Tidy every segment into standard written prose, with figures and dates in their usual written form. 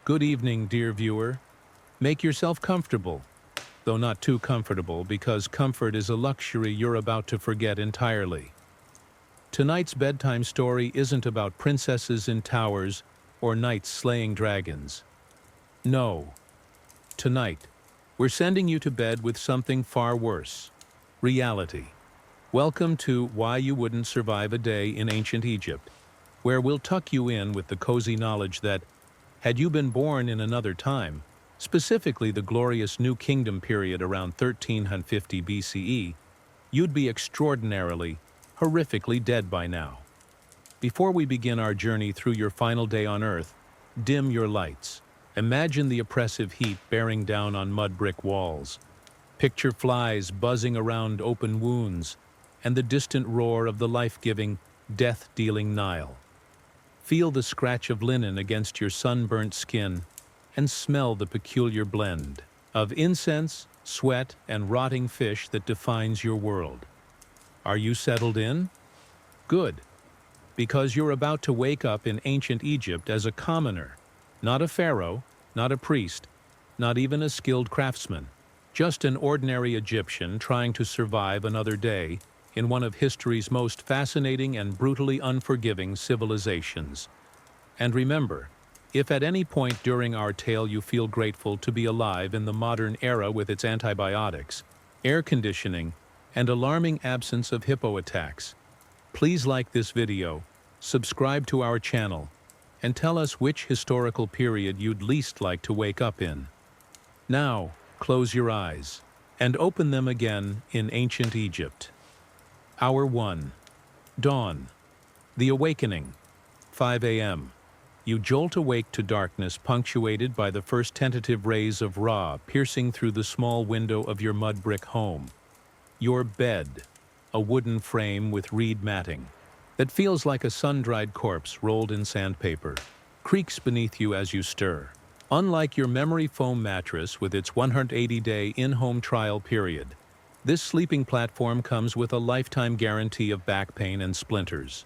Good evening, dear viewer. Make yourself comfortable, though not too comfortable, because comfort is a luxury you're about to forget entirely. Tonight's bedtime story isn't about princesses in towers or knights slaying dragons. No. Tonight, we're sending you to bed with something far worse: reality. Welcome to Why You Wouldn't Survive a Day in Ancient Egypt, where we'll tuck you in with the cozy knowledge that, had you been born in another time, specifically the glorious New Kingdom period around 1350 BCE, you'd be extraordinarily, horrifically dead by now. Before we begin our journey through your final day on Earth, dim your lights. Imagine the oppressive heat bearing down on mud brick walls. Picture flies buzzing around open wounds, and the distant roar of the life-giving, death-dealing Nile. Feel the scratch of linen against your sunburnt skin, and smell the peculiar blend of incense, sweat, and rotting fish that defines your world. Are you settled in? Good, because you're about to wake up in ancient Egypt as a commoner, not a pharaoh, not a priest, not even a skilled craftsman, just an ordinary Egyptian trying to survive another day in one of history's most fascinating and brutally unforgiving civilizations. And remember, if at any point during our tale you feel grateful to be alive in the modern era with its antibiotics, air conditioning, and alarming absence of hippo attacks, please like this video, subscribe to our channel, and tell us which historical period you'd least like to wake up in. Now, close your eyes and open them again in ancient Egypt. Hour 1. Dawn. The awakening. 5 a.m. You jolt awake to darkness punctuated by the first tentative rays of Ra piercing through the small window of your mud brick home. Your bed, a wooden frame with reed matting that feels like a sun-dried corpse rolled in sandpaper, creaks beneath you as you stir. Unlike your memory foam mattress with its 180-day in-home trial period, this sleeping platform comes with a lifetime guarantee of back pain and splinters.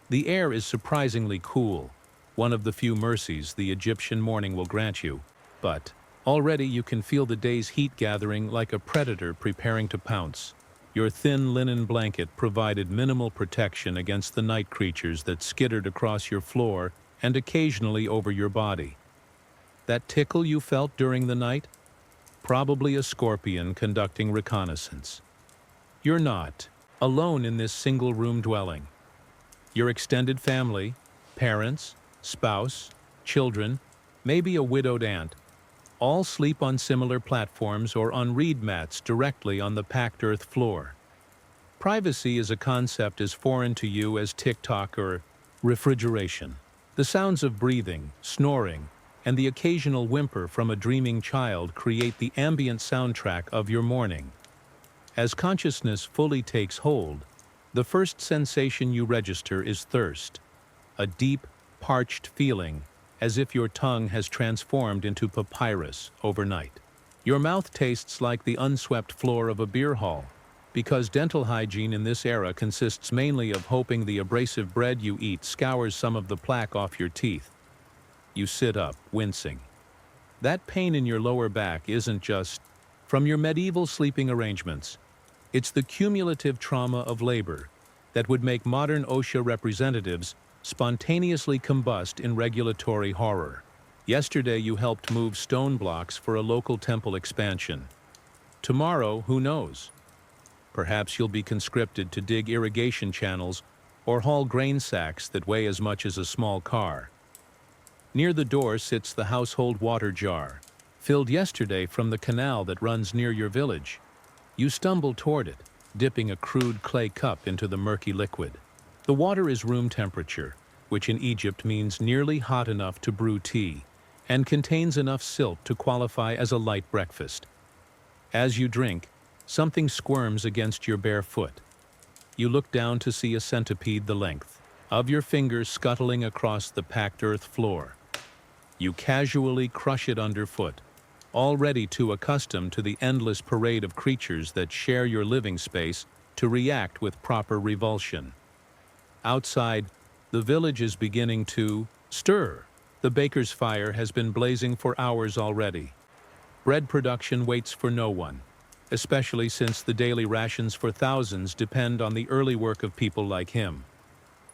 The air is surprisingly cool, one of the few mercies the Egyptian morning will grant you, but already you can feel the day's heat gathering like a predator preparing to pounce. Your thin linen blanket provided minimal protection against the night creatures that skittered across your floor and occasionally over your body. That tickle you felt during the night? Probably a scorpion conducting reconnaissance. You're not alone in this single-room dwelling. Your extended family, parents, spouse, children, maybe a widowed aunt, all sleep on similar platforms or on reed mats directly on the packed earth floor. Privacy is a concept as foreign to you as TikTok or refrigeration. The sounds of breathing, snoring, and the occasional whimper from a dreaming child create the ambient soundtrack of your morning. As consciousness fully takes hold, the first sensation you register is thirst, a deep, parched feeling as if your tongue has transformed into papyrus overnight. Your mouth tastes like the unswept floor of a beer hall, because dental hygiene in this era consists mainly of hoping the abrasive bread you eat scours some of the plaque off your teeth. You sit up, wincing. That pain in your lower back isn't just from your medieval sleeping arrangements. It's the cumulative trauma of labor that would make modern OSHA representatives spontaneously combust in regulatory horror. Yesterday you helped move stone blocks for a local temple expansion. Tomorrow, who knows? Perhaps you'll be conscripted to dig irrigation channels or haul grain sacks that weigh as much as a small car. Near the door sits the household water jar, filled yesterday from the canal that runs near your village. You stumble toward it, dipping a crude clay cup into the murky liquid. The water is room temperature, which in Egypt means nearly hot enough to brew tea, and contains enough silt to qualify as a light breakfast. As you drink, something squirms against your bare foot. You look down to see a centipede the length of your fingers scuttling across the packed earth floor. You casually crush it underfoot, already too accustomed to the endless parade of creatures that share your living space to react with proper revulsion. Outside, the village is beginning to stir. The baker's fire has been blazing for hours already. Bread production waits for no one, especially since the daily rations for thousands depend on the early work of people like him.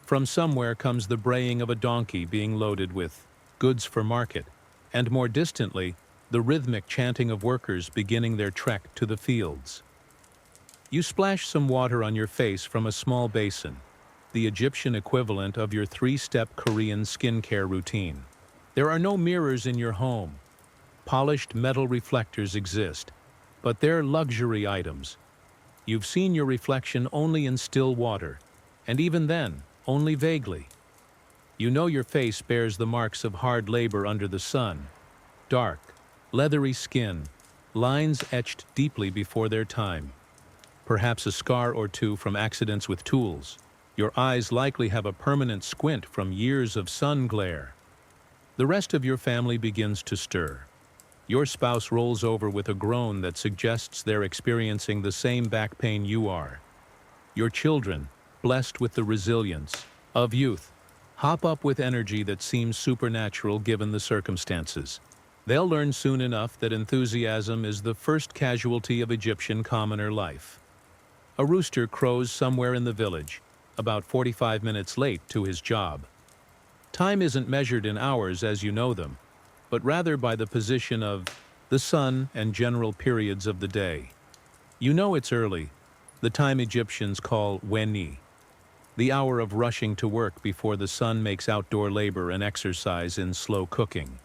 From somewhere comes the braying of a donkey being loaded with goods for market, and more distantly, the rhythmic chanting of workers beginning their trek to the fields. You splash some water on your face from a small basin, the Egyptian equivalent of your three-step Korean skincare routine. There are no mirrors in your home. Polished metal reflectors exist, but they're luxury items. You've seen your reflection only in still water, and even then, only vaguely. You know your face bears the marks of hard labor under the sun. Dark, leathery skin, lines etched deeply before their time. Perhaps a scar or two from accidents with tools. Your eyes likely have a permanent squint from years of sun glare. The rest of your family begins to stir. Your spouse rolls over with a groan that suggests they're experiencing the same back pain you are. Your children, blessed with the resilience of youth, hop up with energy that seems supernatural given the circumstances. They'll learn soon enough that enthusiasm is the first casualty of Egyptian commoner life. A rooster crows somewhere in the village, about 45 minutes late to his job. Time isn't measured in hours as you know them, but rather by the position of the sun and general periods of the day. You know it's early, the time Egyptians call Weni, the hour of rushing to work before the sun makes outdoor labor and exercise in slow cooking.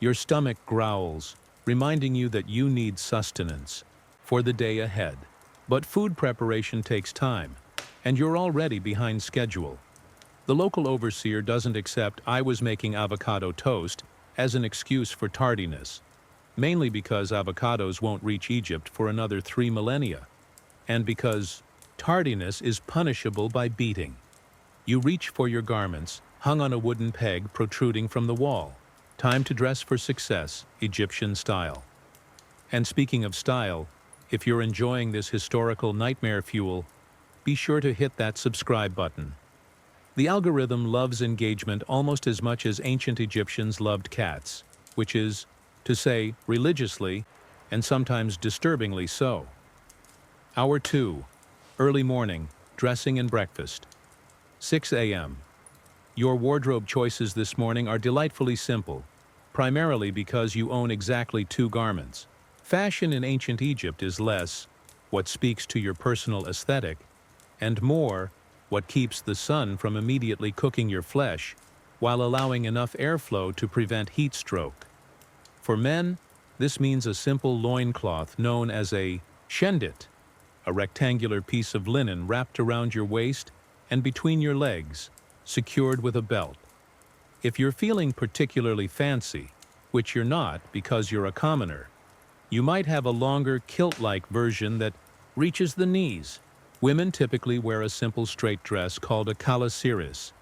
Your stomach growls, reminding you that you need sustenance for the day ahead. But food preparation takes time, and you're already behind schedule. The local overseer doesn't accept "I was making avocado toast" as an excuse for tardiness, mainly because avocados won't reach Egypt for another 3 millennia, and because tardiness is punishable by beating. You reach for your garments, hung on a wooden peg protruding from the wall. Time to dress for success, Egyptian style. And speaking of style, if you're enjoying this historical nightmare fuel, be sure to hit that subscribe button. The algorithm loves engagement almost as much as ancient Egyptians loved cats, which is, to say, religiously, and sometimes disturbingly so. Hour 2. Early morning, dressing and breakfast. 6 a.m. Your wardrobe choices this morning are delightfully simple, primarily because you own exactly 2 garments. Fashion in ancient Egypt is less what speaks to your personal aesthetic, and more what keeps the sun from immediately cooking your flesh while allowing enough airflow to prevent heat stroke. For men, this means a simple loincloth known as a shendit, a rectangular piece of linen wrapped around your waist and between your legs, secured with a belt. If you're feeling particularly fancy, which you're not because you're a commoner, you might have a longer kilt-like version that reaches the knees. Women typically wear a simple straight dress called a kalasiris,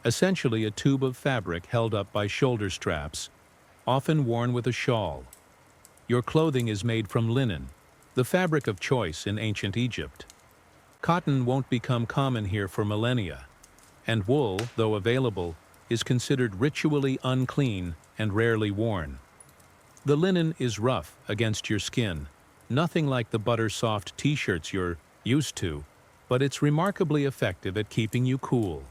essentially a tube of fabric held up by shoulder straps, often worn with a shawl. Your clothing is made from linen, the fabric of choice in ancient Egypt. Cotton won't become common here for millennia, and wool, though available, is considered ritually unclean and rarely worn. The linen is rough against your skin, nothing like the butter-soft t-shirts you're used to, but it's remarkably effective at keeping you cool.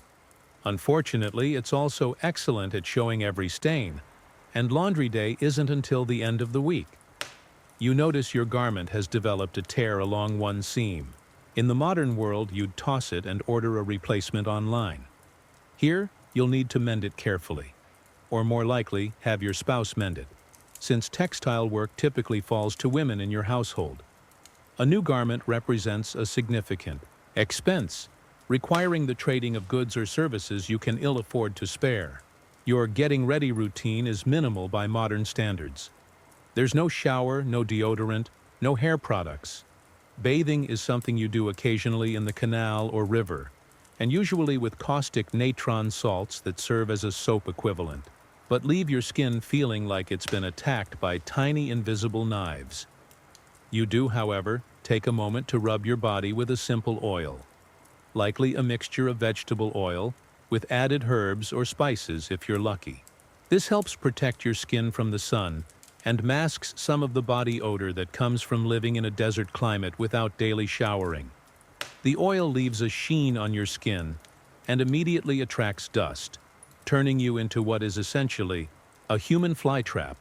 Unfortunately, it's also excellent at showing every stain, and laundry day isn't until the end of the week. You notice your garment has developed a tear along one seam. In the modern world, you'd toss it and order a replacement online. Here, you'll need to mend it carefully, or more likely, have your spouse mend it, since textile work typically falls to women in your household. A new garment represents a significant expense, requiring the trading of goods or services you can ill afford to spare. Your getting ready routine is minimal by modern standards. There's no shower, no deodorant, no hair products. Bathing is something you do occasionally in the canal or river, and usually with caustic natron salts that serve as a soap equivalent, but leave your skin feeling like it's been attacked by tiny invisible knives. You do, however, take a moment to rub your body with a simple oil, likely a mixture of vegetable oil, with added herbs or spices if you're lucky. This helps protect your skin from the sun and masks some of the body odor that comes from living in a desert climate without daily showering. The oil leaves a sheen on your skin and immediately attracts dust, turning you into what is essentially a human flytrap.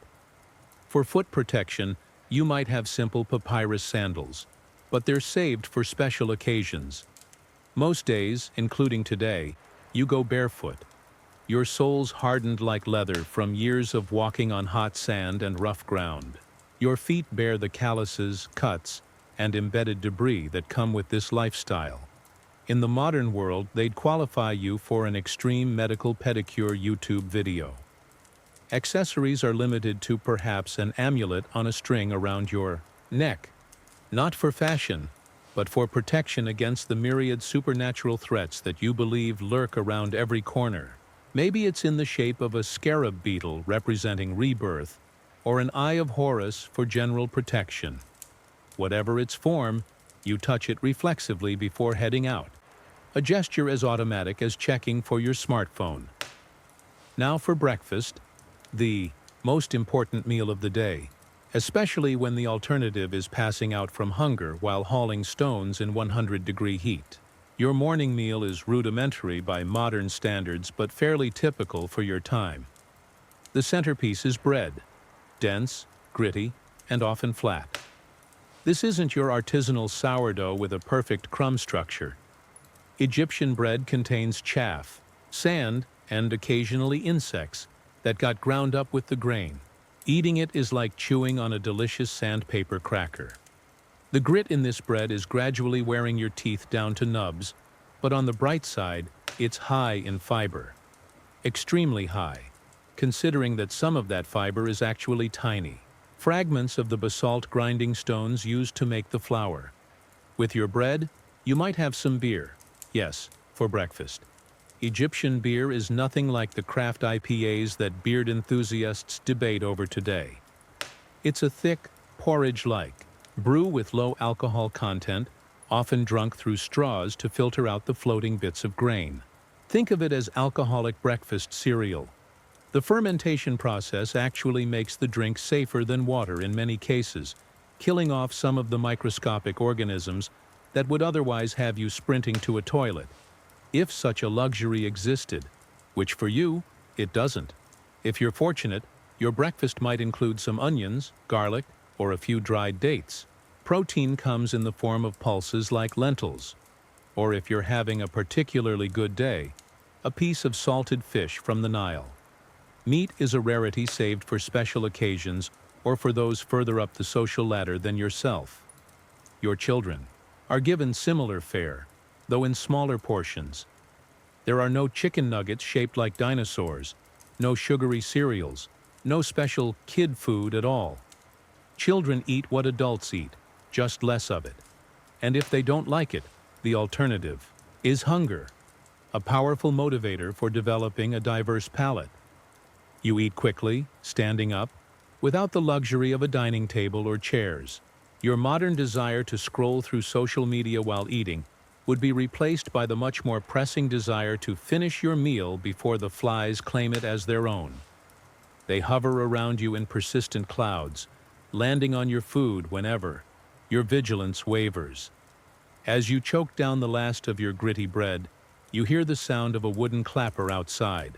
For foot protection, you might have simple papyrus sandals, but they're saved for special occasions. Most days, including today, you go barefoot. Your soles hardened like leather from years of walking on hot sand and rough ground. Your feet bear the calluses, cuts, and embedded debris that come with this lifestyle. In the modern world, they'd qualify you for an extreme medical pedicure YouTube video. Accessories are limited to perhaps an amulet on a string around your neck. Not for fashion, but for protection against the myriad supernatural threats that you believe lurk around every corner. Maybe it's in the shape of a scarab beetle representing rebirth, or an eye of Horus for general protection. Whatever its form, you touch it reflexively before heading out. A gesture as automatic as checking for your smartphone. Now for breakfast, the most important meal of the day, especially when the alternative is passing out from hunger while hauling stones in 100-degree heat. Your morning meal is rudimentary by modern standards but fairly typical for your time. The centerpiece is bread, dense, gritty, and often flat. This isn't your artisanal sourdough with a perfect crumb structure. Egyptian bread contains chaff, sand, and occasionally insects that got ground up with the grain. Eating it is like chewing on a delicious sandpaper cracker. The grit in this bread is gradually wearing your teeth down to nubs, but on the bright side, it's high in fiber. Extremely high, considering that some of that fiber is actually tiny. Fragments of the basalt grinding stones used to make the flour. With your bread, you might have some beer. Yes, for breakfast. Egyptian beer is nothing like the craft IPAs that beer enthusiasts debate over today. It's a thick, porridge-like brew with low alcohol content, often drunk through straws to filter out the floating bits of grain. Think of it as alcoholic breakfast cereal. The fermentation process actually makes the drink safer than water in many cases, killing off some of the microscopic organisms that would otherwise have you sprinting to a toilet. If such a luxury existed, which for you, it doesn't. If you're fortunate, your breakfast might include some onions, garlic, or a few dried dates. Protein comes in the form of pulses like lentils, or if you're having a particularly good day, a piece of salted fish from the Nile. Meat is a rarity saved for special occasions or for those further up the social ladder than yourself. Your children are given similar fare, though in smaller portions. There are no chicken nuggets shaped like dinosaurs, no sugary cereals, no special kid food at all. Children eat what adults eat, just less of it. And if they don't like it, the alternative is hunger, a powerful motivator for developing a diverse palate. You eat quickly, standing up, without the luxury of a dining table or chairs. Your modern desire to scroll through social media while eating would be replaced by the much more pressing desire to finish your meal before the flies claim it as their own. They hover around you in persistent clouds, landing on your food whenever your vigilance wavers. As you choke down the last of your gritty bread, you hear the sound of a wooden clapper outside,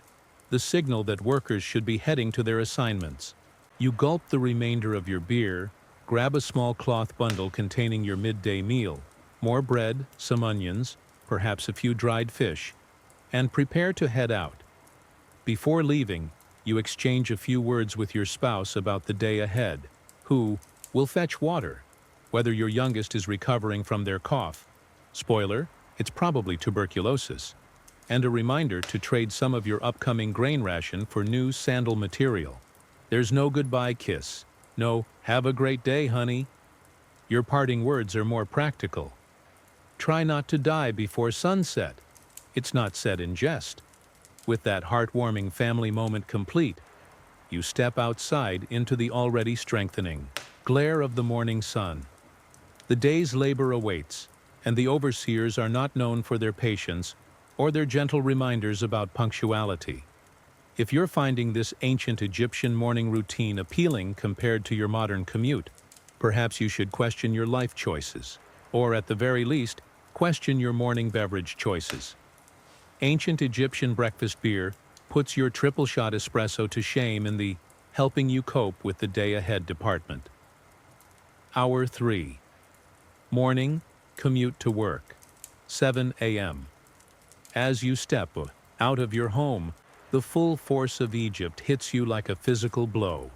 the signal that workers should be heading to their assignments. You gulp the remainder of your beer, grab a small cloth bundle containing your midday meal, more bread, some onions, perhaps a few dried fish, and prepare to head out. Before leaving, you exchange a few words with your spouse about the day ahead, who will fetch water, whether your youngest is recovering from their cough. Spoiler, it's probably tuberculosis. And a reminder to trade some of your upcoming grain ration for new sandal material. There's no goodbye kiss, no "have a great day, honey." Your parting words are more practical. Try not to die before sunset. It's not said in jest. With that heartwarming family moment complete, you step outside into the already strengthening glare of the morning sun. The day's labor awaits, and the overseers are not known for their patience or their gentle reminders about punctuality. If you're finding this ancient Egyptian morning routine appealing compared to your modern commute, perhaps you should question your life choices, or at the very least, question your morning beverage choices. Ancient Egyptian breakfast beer puts your triple shot espresso to shame in the helping you cope with the day ahead department. Hour 3. Morning, commute to work. 7 a.m. As you step out of your home, the full force of Egypt hits you like a physical blow.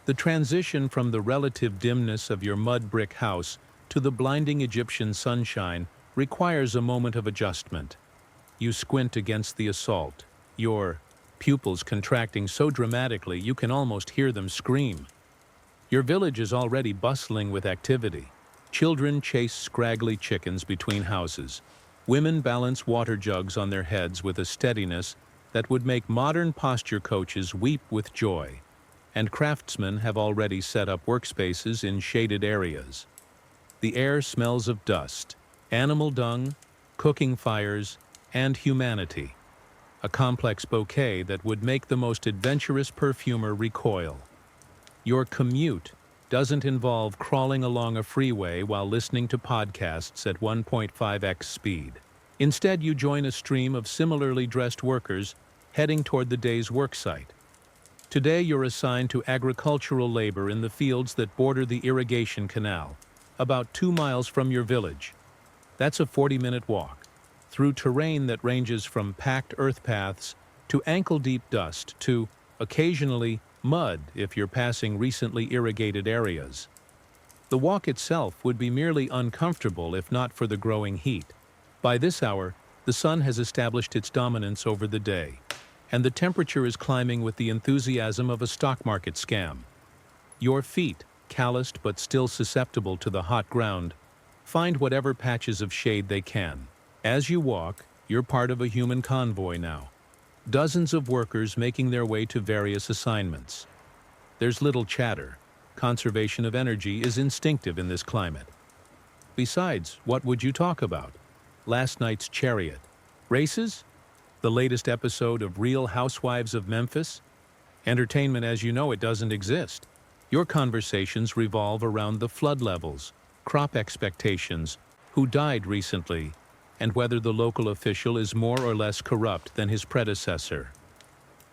The transition from the relative dimness of your mud brick house to the blinding Egyptian sunshine requires a moment of adjustment. You squint against the assault, your pupils contracting so dramatically you can almost hear them scream. Your village is already bustling with activity. Children chase scraggly chickens between houses. Women balance water jugs on their heads with a steadiness that would make modern posture coaches weep with joy. And craftsmen have already set up workspaces in shaded areas. The air smells of dust, animal dung, cooking fires, and humanity. A complex bouquet that would make the most adventurous perfumer recoil. Your commute doesn't involve crawling along a freeway while listening to podcasts at 1.5x speed. Instead, you join a stream of similarly dressed workers heading toward the day's worksite. Today, you're assigned to agricultural labor in the fields that border the irrigation canal, about 2 miles from your village. That's a 40-minute walk, through terrain that ranges from packed earth paths to ankle-deep dust to, occasionally, mud if you're passing recently irrigated areas. The walk itself would be merely uncomfortable if not for the growing heat. By this hour, the sun has established its dominance over the day, and the temperature is climbing with the enthusiasm of a stock market scam. Your feet, calloused but still susceptible to the hot ground, find whatever patches of shade they can. As you walk, you're part of a human convoy now. Dozens of workers making their way to various assignments. There's little chatter. Conservation of energy is instinctive in this climate. Besides, what would you talk about? Last night's chariot races? The latest episode of Real Housewives of Memphis? Entertainment as you know it doesn't exist. Your conversations revolve around the flood levels, crop expectations, who died recently, and whether the local official is more or less corrupt than his predecessor.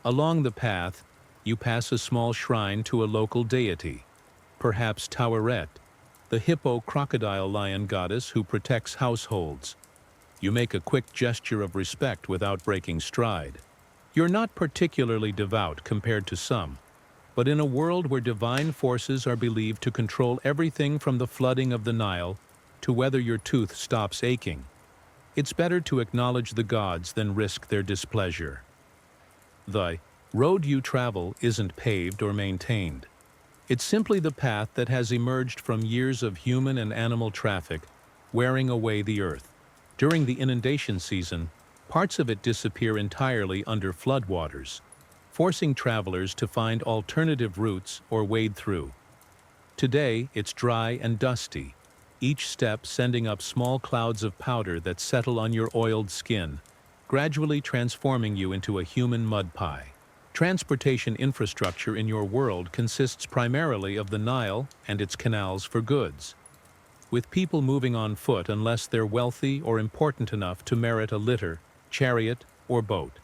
Along the path, you pass a small shrine to a local deity, perhaps Taweret, the hippo-crocodile-lion goddess who protects households. You make a quick gesture of respect without breaking stride. You're not particularly devout compared to some, but in a world where divine forces are believed to control everything from the flooding of the Nile to whether your tooth stops aching, it's better to acknowledge the gods than risk their displeasure. The road you travel isn't paved or maintained. It's simply the path that has emerged from years of human and animal traffic, wearing away the earth. During the inundation season, parts of it disappear entirely under floodwaters, forcing travelers to find alternative routes or wade through. Today, it's dry and dusty, each step sending up small clouds of powder that settle on your oiled skin, gradually transforming you into a human mud pie. Transportation infrastructure in your world consists primarily of the Nile and its canals for goods, with people moving on foot unless they're wealthy or important enough to merit a litter, chariot, or boat.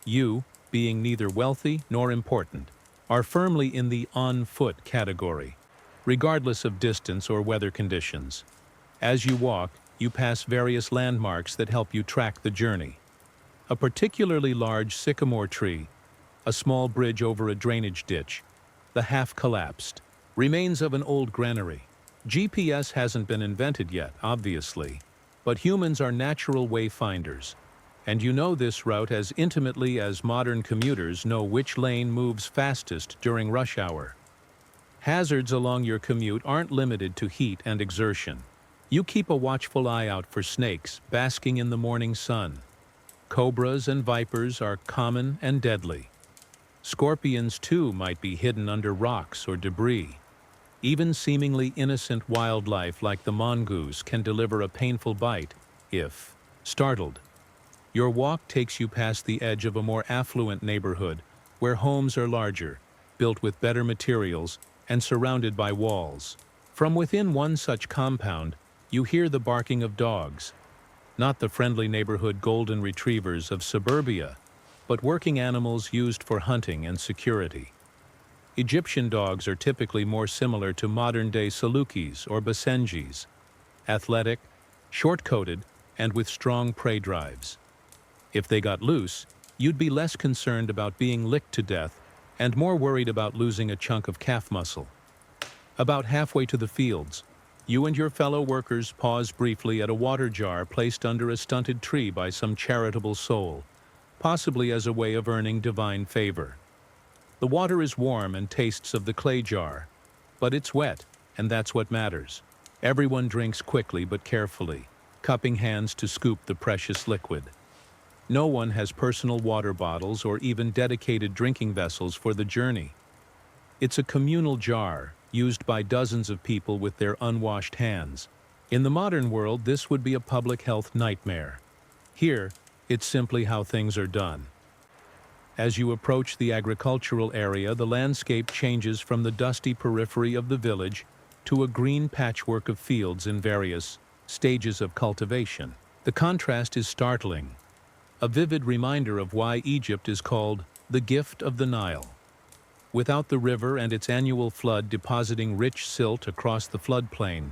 You, being neither wealthy nor important, are firmly in the on-foot category, regardless of distance or weather conditions. As you walk, you pass various landmarks that help you track the journey. A particularly large sycamore tree, a small bridge over a drainage ditch, the half-collapsed remains of an old granary. GPS hasn't been invented yet, obviously, but humans are natural wayfinders, and you know this route as intimately as modern commuters know which lane moves fastest during rush hour. Hazards along your commute aren't limited to heat and exertion. You keep a watchful eye out for snakes basking in the morning sun. Cobras and vipers are common and deadly. Scorpions, too, might be hidden under rocks or debris. Even seemingly innocent wildlife like the mongoose can deliver a painful bite if startled. Your walk takes you past the edge of a more affluent neighborhood, where homes are larger, built with better materials, and surrounded by walls. From within one such compound, you hear the barking of dogs, not the friendly neighborhood golden retrievers of suburbia, but working animals used for hunting and security. Egyptian dogs are typically more similar to modern-day Salukis or Basenjis, athletic, short-coated, and with strong prey drives. If they got loose, you'd be less concerned about being licked to death and more worried about losing a chunk of calf muscle. About halfway to the fields, you and your fellow workers pause briefly at a water jar placed under a stunted tree by some charitable soul, possibly as a way of earning divine favor. The water is warm and tastes of the clay jar, but it's wet, and that's what matters. Everyone drinks quickly but carefully, cupping hands to scoop the precious liquid. No one has personal water bottles or even dedicated drinking vessels for the journey. It's a communal jar, used by dozens of people with their unwashed hands. In the modern world, this would be a public health nightmare. Here, it's simply how things are done. As you approach the agricultural area, the landscape changes from the dusty periphery of the village to a green patchwork of fields in various stages of cultivation. The contrast is startling, a vivid reminder of why Egypt is called the gift of the Nile. Without the river and its annual flood depositing rich silt across the floodplain,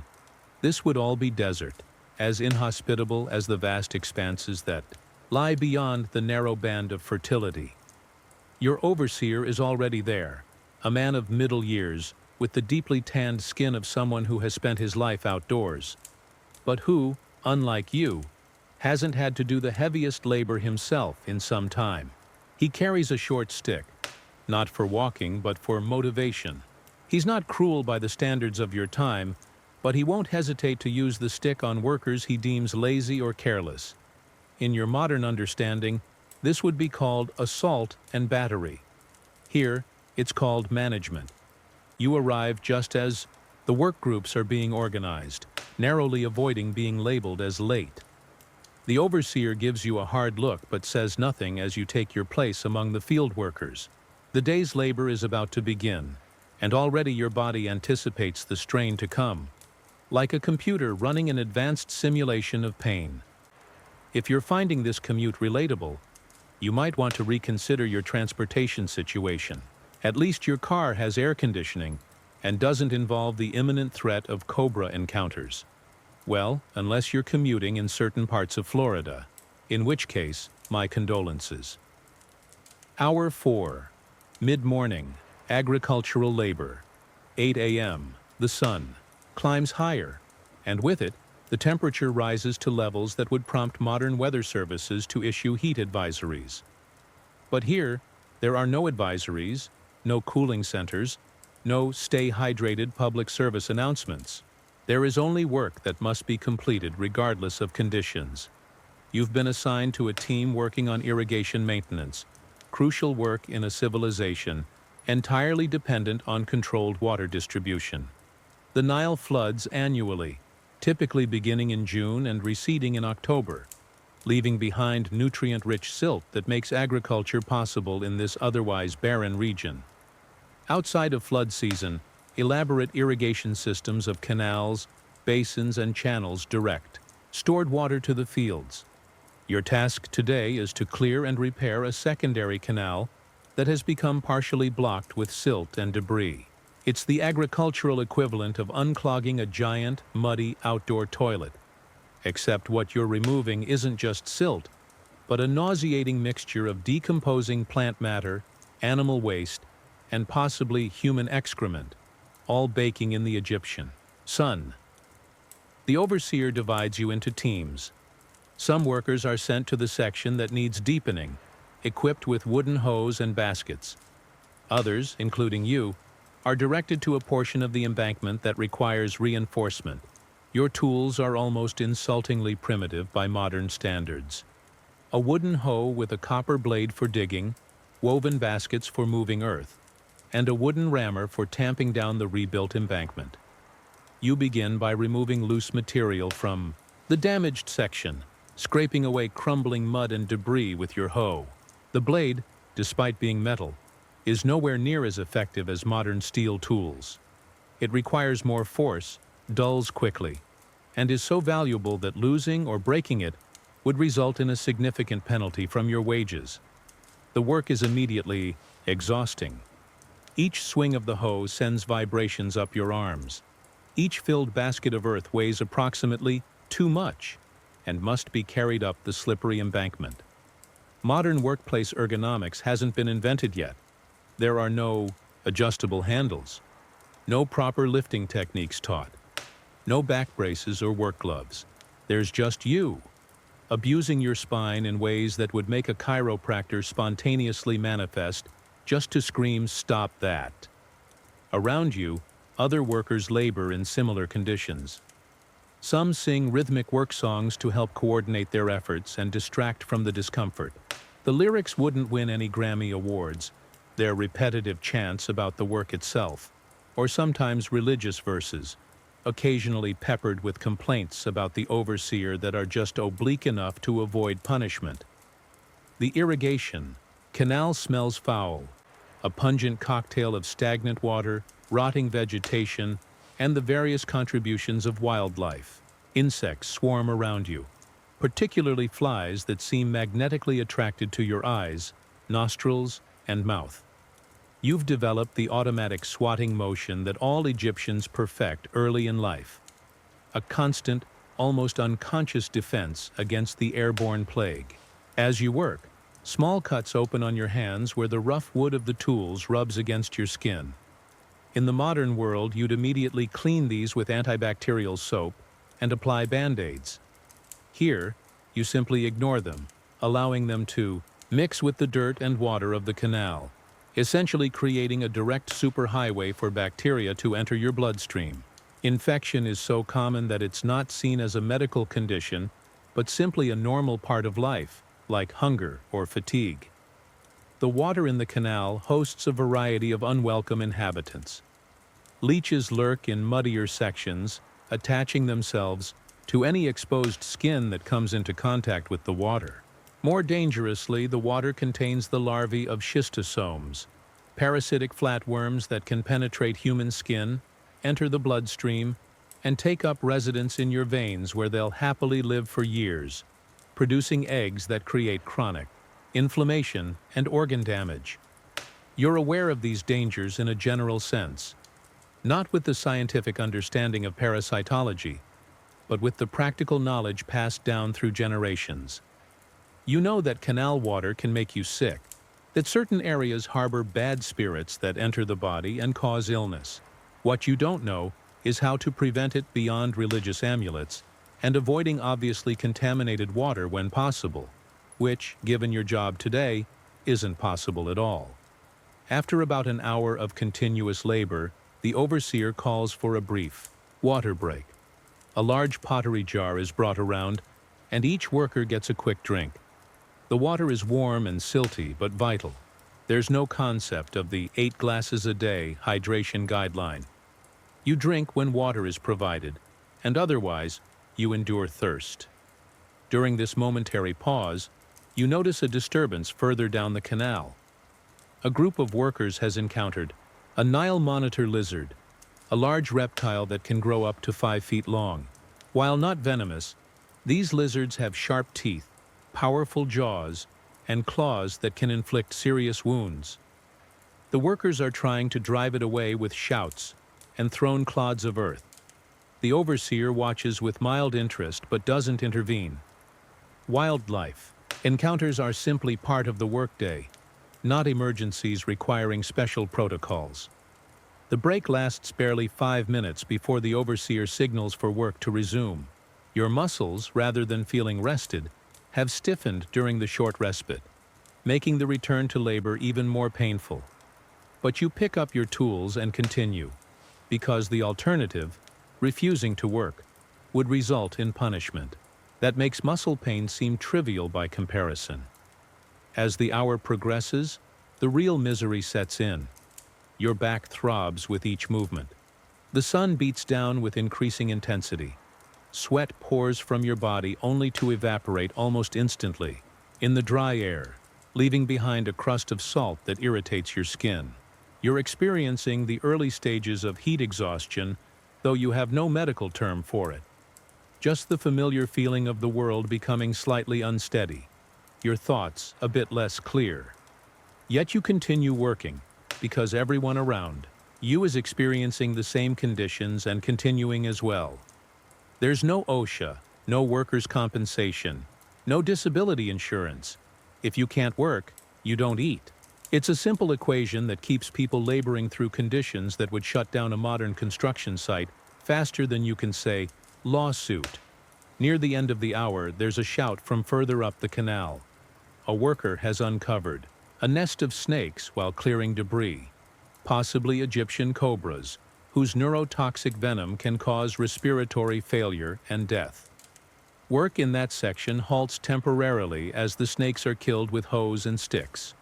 this would all be desert, as inhospitable as the vast expanses that lie beyond the narrow band of fertility. Your overseer is already there, a man of middle years, with the deeply tanned skin of someone who has spent his life outdoors, but who, unlike you, hasn't had to do the heaviest labor himself in some time. He carries a short stick, not for walking but for motivation. He's not cruel by the standards of your time, but he won't hesitate to use the stick on workers he deems lazy or careless. In your modern understanding, this would be called assault and battery. Here, it's called management. You arrive just as the work groups are being organized, narrowly avoiding being labeled as late. The overseer gives you a hard look but says nothing as you take your place among the field workers. The day's labor is about to begin, and already your body anticipates the strain to come, like a computer running an advanced simulation of pain. If you're finding this commute relatable, you might want to reconsider your transportation situation. At least your car has air conditioning and doesn't involve the imminent threat of cobra encounters. Well, unless you're commuting in certain parts of Florida, in which case, my condolences. Hour 4. Mid-morning, agricultural labor. 8 a.m., the sun climbs higher, and with it, the temperature rises to levels that would prompt modern weather services to issue heat advisories. But here, there are no advisories, no cooling centers, no stay hydrated public service announcements. There is only work that must be completed regardless of conditions. You've been assigned to a team working on irrigation maintenance, crucial work in a civilization entirely dependent on controlled water distribution. The Nile floods annually, typically beginning in June and receding in October, leaving behind nutrient-rich silt that makes agriculture possible in this otherwise barren region. Outside of flood season, elaborate irrigation systems of canals, basins, and channels direct stored water to the fields. Your task today is to clear and repair a secondary canal that has become partially blocked with silt and debris. It's the agricultural equivalent of unclogging a giant, muddy outdoor toilet. Except what you're removing isn't just silt, but a nauseating mixture of decomposing plant matter, animal waste, and possibly human excrement, all baking in the Egyptian sun. The overseer divides you into teams. Some workers are sent to the section that needs deepening, equipped with wooden hoes and baskets. Others, including you, are directed to a portion of the embankment that requires reinforcement. Your tools are almost insultingly primitive by modern standards. A wooden hoe with a copper blade for digging, woven baskets for moving earth, and a wooden rammer for tamping down the rebuilt embankment. You begin by removing loose material from the damaged section, scraping away crumbling mud and debris with your hoe. The blade, despite being metal, is nowhere near as effective as modern steel tools. It requires more force, dulls quickly, and is so valuable that losing or breaking it would result in a significant penalty from your wages. The work is immediately exhausting. Each swing of the hoe sends vibrations up your arms. Each filled basket of earth weighs approximately too much and must be carried up the slippery embankment. Modern workplace ergonomics hasn't been invented yet. There are no adjustable handles, no proper lifting techniques taught, no back braces or work gloves. There's just you, abusing your spine in ways that would make a chiropractor spontaneously manifest just to scream, "Stop that." Around you, other workers labor in similar conditions. Some sing rhythmic work songs to help coordinate their efforts and distract from the discomfort. The lyrics wouldn't win any Grammy awards. They're repetitive chants about the work itself, or sometimes religious verses, occasionally peppered with complaints about the overseer that are just oblique enough to avoid punishment. The irrigation canal smells foul, a pungent cocktail of stagnant water, rotting vegetation, and the various contributions of wildlife. Insects swarm around you, particularly flies that seem magnetically attracted to your eyes, nostrils, and mouth. You've developed the automatic swatting motion that all Egyptians perfect early in life, a constant, almost unconscious defense against the airborne plague. As you work, small cuts open on your hands where the rough wood of the tools rubs against your skin. In the modern world, you'd immediately clean these with antibacterial soap and apply Band-Aids. Here, you simply ignore them, allowing them to mix with the dirt and water of the canal, essentially creating a direct superhighway for bacteria to enter your bloodstream. Infection is so common that it's not seen as a medical condition, but simply a normal part of life, like hunger or fatigue. The water in the canal hosts a variety of unwelcome inhabitants. Leeches lurk in muddier sections, attaching themselves to any exposed skin that comes into contact with the water. More dangerously, the water contains the larvae of schistosomes, parasitic flatworms that can penetrate human skin, enter the bloodstream, and take up residence in your veins where they'll happily live for years, producing eggs that create chronic inflammation and organ damage. You're aware of these dangers in a general sense, not with the scientific understanding of parasitology, but with the practical knowledge passed down through generations. You know that canal water can make you sick, that certain areas harbor bad spirits that enter the body and cause illness. What you don't know is how to prevent it beyond religious amulets and avoiding obviously contaminated water when possible, which, given your job today, isn't possible at all. After about an hour of continuous labor, the overseer calls for a brief water break. A large pottery jar is brought around, and each worker gets a quick drink. The water is warm and silty, but vital. There's no concept of the 8 glasses a day hydration guideline. You drink when water is provided, and otherwise, you endure thirst. During this momentary pause, you notice a disturbance further down the canal. A group of workers has encountered a Nile monitor lizard, a large reptile that can grow up to 5 feet long. While not venomous, these lizards have sharp teeth, powerful jaws, and claws that can inflict serious wounds. The workers are trying to drive it away with shouts and thrown clods of earth. The overseer watches with mild interest but doesn't intervene. Wildlife encounters are simply part of the workday, not emergencies requiring special protocols. The break lasts barely 5 minutes before the overseer signals for work to resume. Your muscles, rather than feeling rested, have stiffened during the short respite, making the return to labor even more painful. But you pick up your tools and continue, because the alternative, refusing to work, would result in punishment. That makes muscle pain seem trivial by comparison. As the hour progresses, the real misery sets in. Your back throbs with each movement. The sun beats down with increasing intensity. Sweat pours from your body only to evaporate almost instantly, in the dry air, leaving behind a crust of salt that irritates your skin. You're experiencing the early stages of heat exhaustion, though you have no medical term for it. Just the familiar feeling of the world becoming slightly unsteady, your thoughts a bit less clear. Yet you continue working, because everyone around you is experiencing the same conditions and continuing as well. There's no OSHA, no workers' compensation, no disability insurance. If you can't work, you don't eat. It's a simple equation that keeps people laboring through conditions that would shut down a modern construction site faster than you can say, lawsuit. Near the end of the hour, there's a shout from further up the canal. A worker has uncovered a nest of snakes while clearing debris, possibly Egyptian cobras, whose neurotoxic venom can cause respiratory failure and death. Work in that section halts temporarily as the snakes are killed with hose and sticks.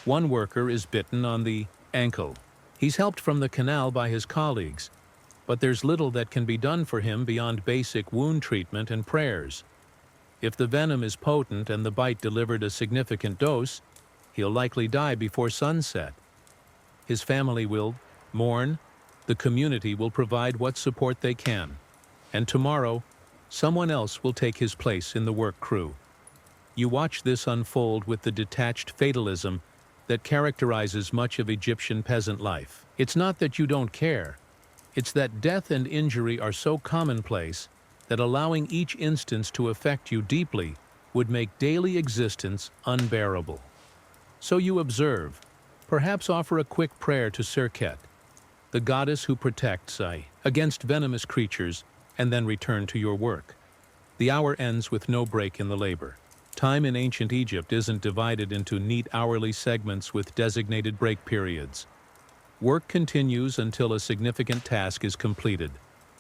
One worker is bitten on the ankle. He's helped from the canal by his colleagues, but there's little that can be done for him beyond basic wound treatment and prayers. If the venom is potent and the bite delivered a significant dose, he'll likely die before sunset. His family will mourn, the community will provide what support they can, and tomorrow, someone else will take his place in the work crew. You watch this unfold with the detached fatalism that characterizes much of Egyptian peasant life. It's not that you don't care, it's that death and injury are so commonplace that allowing each instance to affect you deeply would make daily existence unbearable. So you observe, perhaps offer a quick prayer to Serket, the goddess who protects against venomous creatures, and then return to your work. The hour ends with no break in the labor. Time in ancient Egypt isn't divided into neat hourly segments with designated break periods. Work continues until a significant task is completed,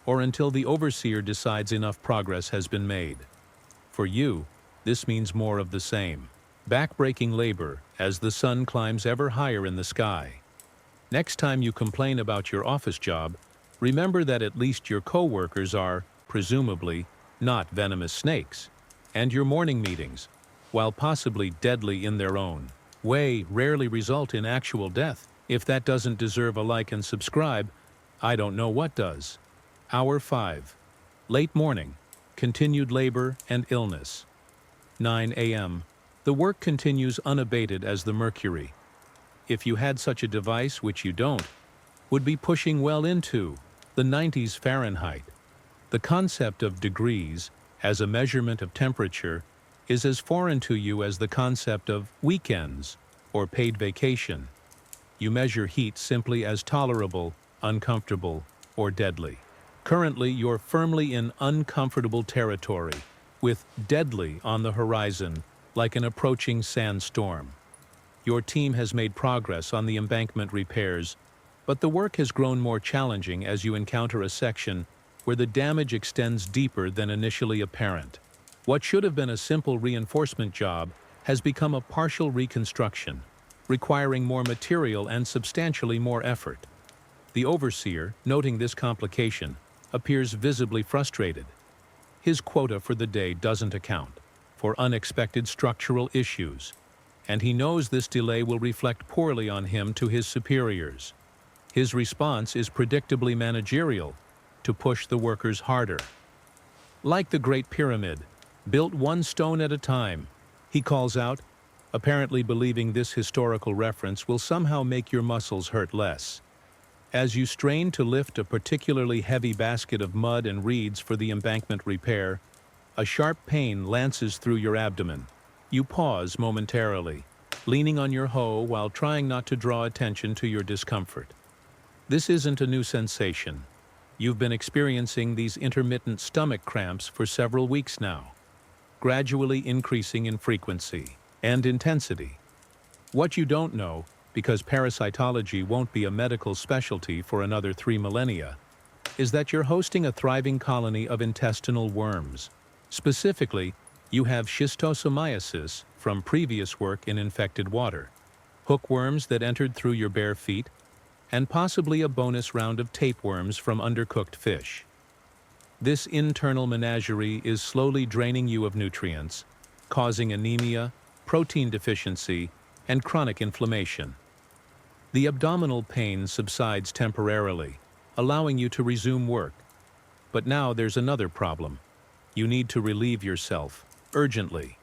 or until the overseer decides enough progress has been made. For you, this means more of the same. Back-breaking labor as the sun climbs ever higher in the sky. Next time you complain about your office job, remember that at least your co-workers are, presumably, not venomous snakes, and your morning meetings, while possibly deadly in their own way, rarely result in actual death. If that doesn't deserve a like and subscribe, I don't know what does. Hour 5. Late morning. Continued labor and illness. 9 a.m. The work continues unabated as the mercury, if you had such a device, which you don't, would be pushing well into the 90s Fahrenheit. The concept of degrees as a measurement of temperature is as foreign to you as the concept of weekends or paid vacation. You measure heat simply as tolerable, uncomfortable, or deadly. Currently, you're firmly in uncomfortable territory, with deadly on the horizon, like an approaching sandstorm. Your team has made progress on the embankment repairs, but the work has grown more challenging as you encounter a section where the damage extends deeper than initially apparent. What should have been a simple reinforcement job has become a partial reconstruction, requiring more material and substantially more effort. The overseer, noting this complication, appears visibly frustrated. His quota for the day doesn't account for unexpected structural issues, and he knows this delay will reflect poorly on him to his superiors. His response is predictably managerial, to push the workers harder. Like the Great Pyramid, built one stone at a time, he calls out, apparently believing this historical reference will somehow make your muscles hurt less. As you strain to lift a particularly heavy basket of mud and reeds for the embankment repair, a sharp pain lances through your abdomen. You pause momentarily, leaning on your hoe while trying not to draw attention to your discomfort. This isn't a new sensation. You've been experiencing these intermittent stomach cramps for several weeks now, gradually increasing in frequency and intensity. What you don't know, because parasitology won't be a medical specialty for another 3 millennia, is that you're hosting a thriving colony of intestinal worms. Specifically, you have schistosomiasis from previous work in infected water, hookworms that entered through your bare feet, and possibly a bonus round of tapeworms from undercooked fish. This internal menagerie is slowly draining you of nutrients, causing anemia, protein deficiency, and chronic inflammation. The abdominal pain subsides temporarily, allowing you to resume work. But now there's another problem. You need to relieve yourself, urgently.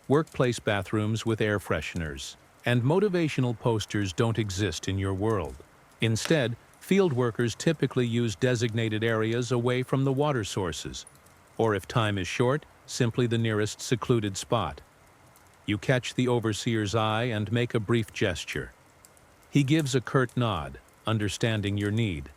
Workplace bathrooms with air fresheners and motivational posters don't exist in your world. Instead, field workers typically use designated areas away from the water sources, or if time is short, simply the nearest secluded spot. You catch the overseer's eye and make a brief gesture. He gives a curt nod, understanding your need.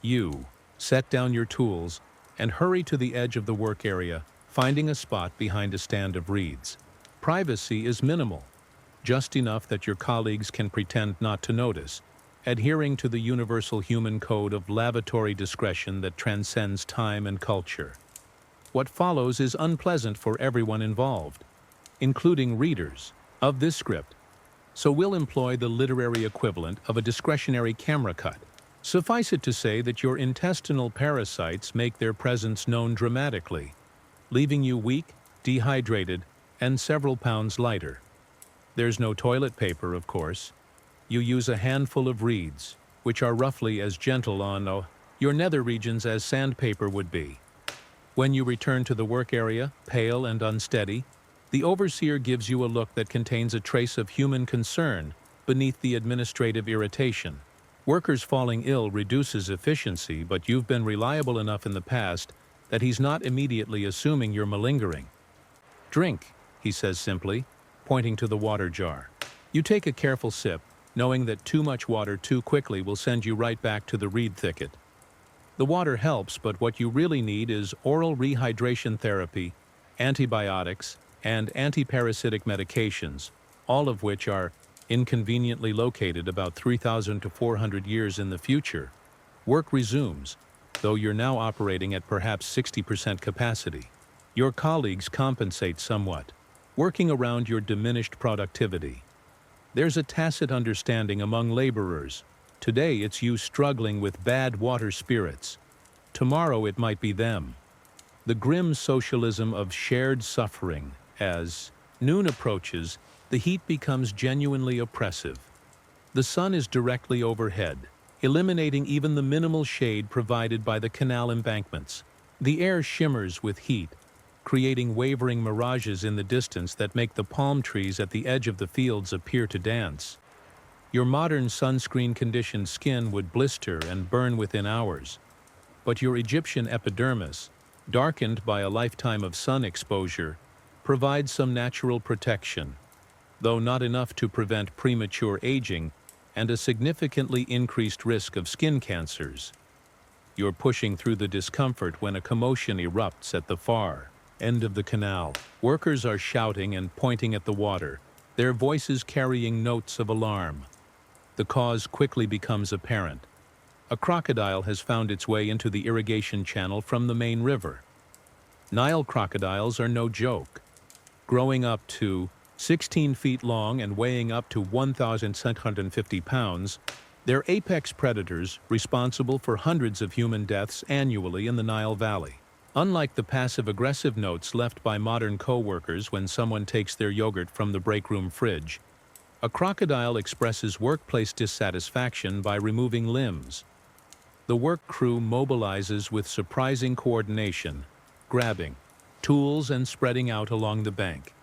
You set down your tools and hurry to the edge of the work area, finding a spot behind a stand of reeds. Privacy is minimal, just enough that your colleagues can pretend not to notice, adhering to the universal human code of lavatory discretion that transcends time and culture. What follows is unpleasant for everyone involved, including readers of this script, so we'll employ the literary equivalent of a discretionary camera cut. Suffice it to say that your intestinal parasites make their presence known dramatically, leaving you weak, dehydrated, and several pounds lighter. There's no toilet paper, of course. You use a handful of reeds, which are roughly as gentle on your nether regions as sandpaper would be. When you return to the work area, pale and unsteady, the overseer gives you a look that contains a trace of human concern beneath the administrative irritation. Workers falling ill reduces efficiency, but you've been reliable enough in the past that he's not immediately assuming you're malingering. "Drink," he says simply, pointing to the water jar. You take a careful sip, knowing that too much water too quickly will send you right back to the reed thicket. The water helps, but what you really need is oral rehydration therapy, antibiotics, and antiparasitic medications, all of which are inconveniently located about 3,000 to 400 years in the future. Work resumes, though you're now operating at perhaps 60% capacity. Your colleagues compensate somewhat, working around your diminished productivity. There's a tacit understanding among laborers. Today it's you struggling with bad water spirits. Tomorrow it might be them. The grim socialism of shared suffering. As noon approaches, the heat becomes genuinely oppressive. The sun is directly overhead, eliminating even the minimal shade provided by the canal embankments. The air shimmers with heat, creating wavering mirages in the distance that make the palm trees at the edge of the fields appear to dance. Your modern sunscreen-conditioned skin would blister and burn within hours, but your Egyptian epidermis, darkened by a lifetime of sun exposure, provides some natural protection, though not enough to prevent premature aging and a significantly increased risk of skin cancers. You're pushing through the discomfort when a commotion erupts at the far end of the canal. Workers are shouting and pointing at the water, their voices carrying notes of alarm. The cause quickly becomes apparent. A crocodile has found its way into the irrigation channel from the main river. Nile crocodiles are no joke. Growing up to 16 feet long and weighing up to 1,650 pounds, they're apex predators responsible for hundreds of human deaths annually in the Nile Valley. Unlike the passive-aggressive notes left by modern co-workers when someone takes their yogurt from the break-room fridge, a crocodile expresses workplace dissatisfaction by removing limbs. The work crew mobilizes with surprising coordination, grabbing tools and spreading out along the bank.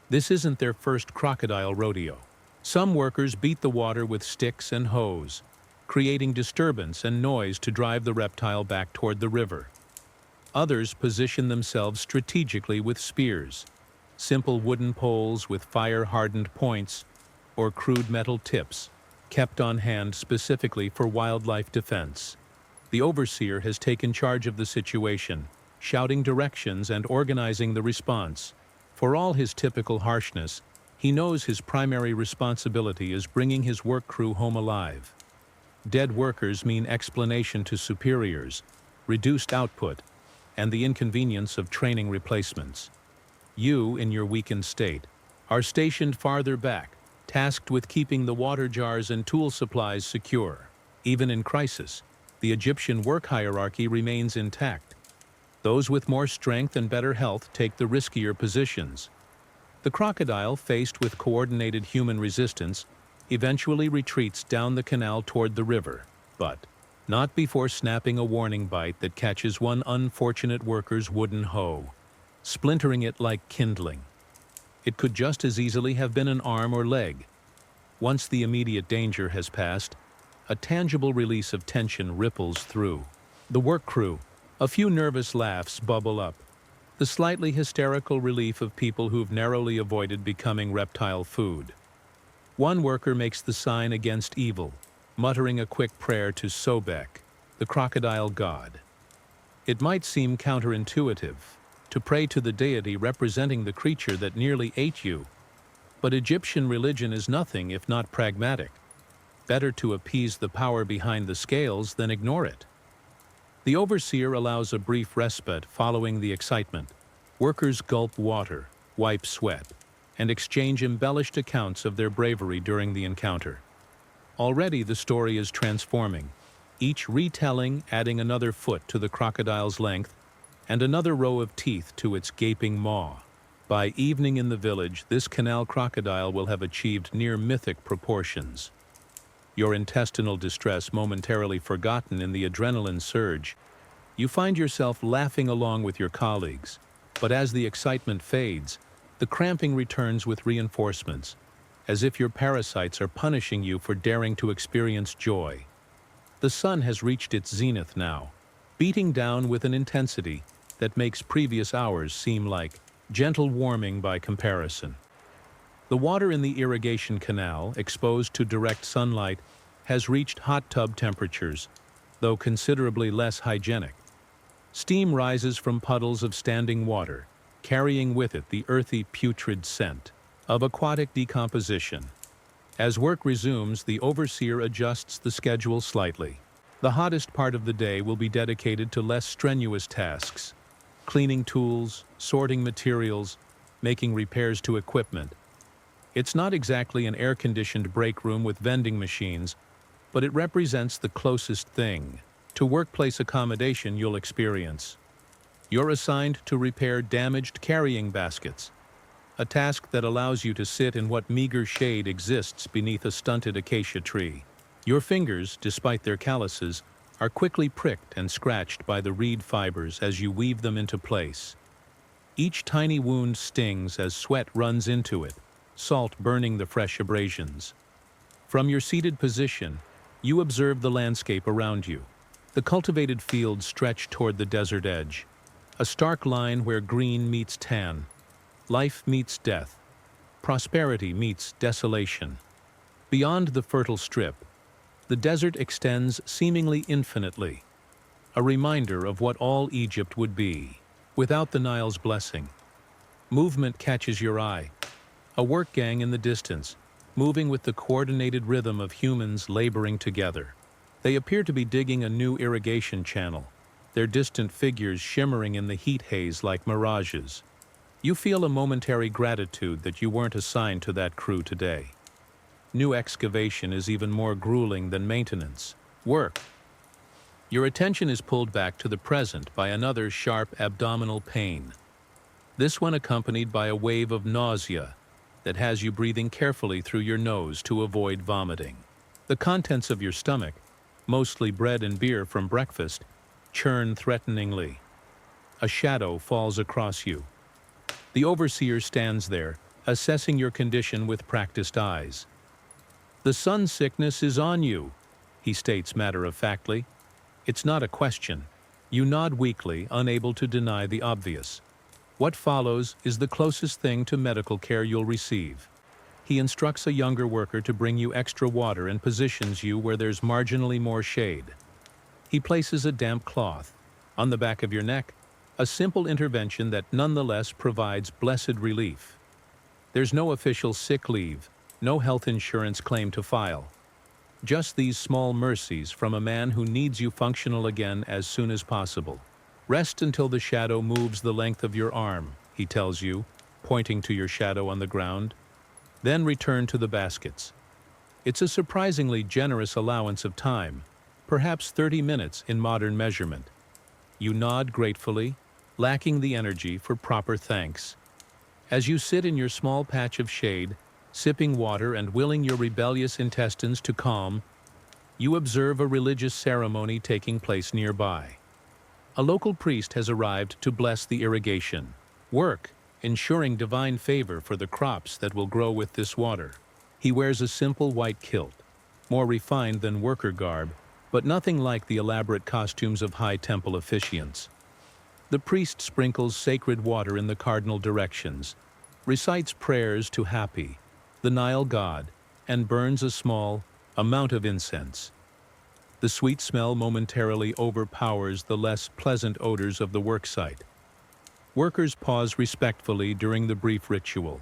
This isn't their first crocodile rodeo. Some workers beat the water with sticks and hose, creating disturbance and noise to drive the reptile back toward the river. Others position themselves strategically with spears, simple wooden poles with fire-hardened points, or crude metal tips, kept on hand specifically for wildlife defense. The overseer has taken charge of the situation, shouting directions and organizing the response. For all his typical harshness, he knows his primary responsibility is bringing his work crew home alive. Dead workers mean explanation to superiors, reduced output, and the inconvenience of training replacements. You, in your weakened state, are stationed farther back, tasked with keeping the water jars and tool supplies secure. Even in crisis, the Egyptian work hierarchy remains intact. Those with more strength and better health take the riskier positions. The crocodile, faced with coordinated human resistance, eventually retreats down the canal toward the river, but not before snapping a warning bite that catches one unfortunate worker's wooden hoe, splintering it like kindling. It could just as easily have been an arm or leg. Once the immediate danger has passed, a tangible release of tension ripples through the work crew. A few nervous laughs bubble up, the slightly hysterical relief of people who've narrowly avoided becoming reptile food. One worker makes the sign against evil, muttering a quick prayer to Sobek, the crocodile god. It might seem counterintuitive to pray to the deity representing the creature that nearly ate you, but Egyptian religion is nothing if not pragmatic. Better to appease the power behind the scales than ignore it. The overseer allows a brief respite following the excitement. Workers gulp water, wipe sweat, and exchange embellished accounts of their bravery during the encounter. Already the story is transforming, each retelling adding another foot to the crocodile's length and another row of teeth to its gaping maw. By evening in the village, this canal crocodile will have achieved near mythic proportions. Your intestinal distress momentarily forgotten in the adrenaline surge, you find yourself laughing along with your colleagues. But as the excitement fades, the cramping returns with reinforcements, as if your parasites are punishing you for daring to experience joy. The sun has reached its zenith now, beating down with an intensity that makes previous hours seem like gentle warming by comparison. The water in the irrigation canal, exposed to direct sunlight, has reached hot tub temperatures, though considerably less hygienic. Steam rises from puddles of standing water, carrying with it the earthy, putrid scent of aquatic decomposition. As work resumes, the overseer adjusts the schedule slightly. The hottest part of the day will be dedicated to less strenuous tasks: cleaning tools, sorting materials, making repairs to equipment. It's not exactly an air-conditioned break room with vending machines, but it represents the closest thing to workplace accommodation you'll experience. You're assigned to repair damaged carrying baskets, a task that allows you to sit in what meager shade exists beneath a stunted acacia tree. Your fingers, despite their calluses, are quickly pricked and scratched by the reed fibers as you weave them into place. Each tiny wound stings as sweat runs into it, salt burning the fresh abrasions. From your seated position, you observe the landscape around you. The cultivated fields stretch toward the desert edge, a stark line where green meets tan, life meets death, prosperity meets desolation. Beyond the fertile strip, the desert extends seemingly infinitely, a reminder of what all Egypt would be without the Nile's blessing. Movement catches your eye, a work gang in the distance, moving with the coordinated rhythm of humans laboring together. They appear to be digging a new irrigation channel, their distant figures shimmering in the heat haze like mirages. You feel a momentary gratitude that you weren't assigned to that crew today. New excavation is even more grueling than maintenance. Work. Your attention is pulled back to the present by another sharp abdominal pain, this one accompanied by a wave of nausea that has you breathing carefully through your nose to avoid vomiting. The contents of your stomach, mostly bread and beer from breakfast, churn threateningly. A shadow falls across you. The overseer stands there, assessing your condition with practiced eyes. "The sun sickness is on you," he states matter-of-factly. It's not a question. You nod weakly, unable to deny the obvious. What follows is the closest thing to medical care you'll receive. He instructs a younger worker to bring you extra water and positions you where there's marginally more shade. He places a damp cloth on the back of your neck, a simple intervention that nonetheless provides blessed relief. There's no official sick leave, no health insurance claim to file. Just these small mercies from a man who needs you functional again as soon as possible. "Rest until the shadow moves the length of your arm," he tells you, pointing to your shadow on the ground. "Then return to the baskets." It's a surprisingly generous allowance of time, perhaps 30 minutes in modern measurement. You nod gratefully, lacking the energy for proper thanks. As you sit in your small patch of shade, sipping water and willing your rebellious intestines to calm, you observe a religious ceremony taking place nearby. A local priest has arrived to bless the irrigation work, ensuring divine favor for the crops that will grow with this water. He wears a simple white kilt, more refined than worker garb, but nothing like the elaborate costumes of high temple officiants. The priest sprinkles sacred water in the cardinal directions, recites prayers to Hapi, the Nile god, and burns a small amount of incense. The sweet smell momentarily overpowers the less pleasant odors of the worksite. Workers pause respectfully during the brief ritual,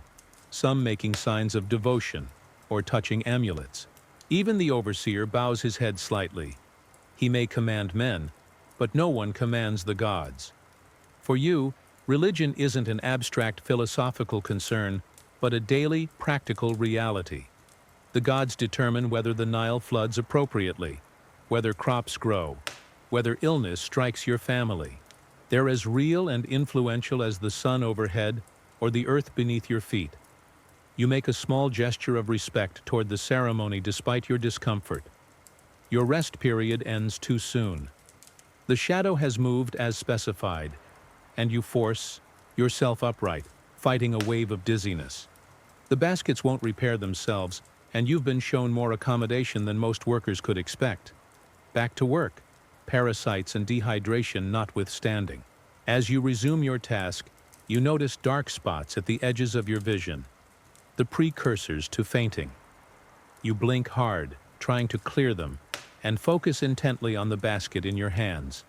some making signs of devotion or touching amulets. Even the overseer bows his head slightly. He may command men, but no one commands the gods. For you, religion isn't an abstract philosophical concern, but a daily, practical reality. The gods determine whether the Nile floods appropriately, whether crops grow, whether illness strikes your family. They're as real and influential as the sun overhead or the earth beneath your feet. You make a small gesture of respect toward the ceremony despite your discomfort. Your rest period ends too soon. The shadow has moved as specified, and you force yourself upright, fighting a wave of dizziness. The baskets won't repair themselves, and you've been shown more accommodation than most workers could expect. Back to work, parasites and dehydration notwithstanding. As you resume your task, you notice dark spots at the edges of your vision, the precursors to fainting. You blink hard, trying to clear them, and focus intently on the basket in your hands.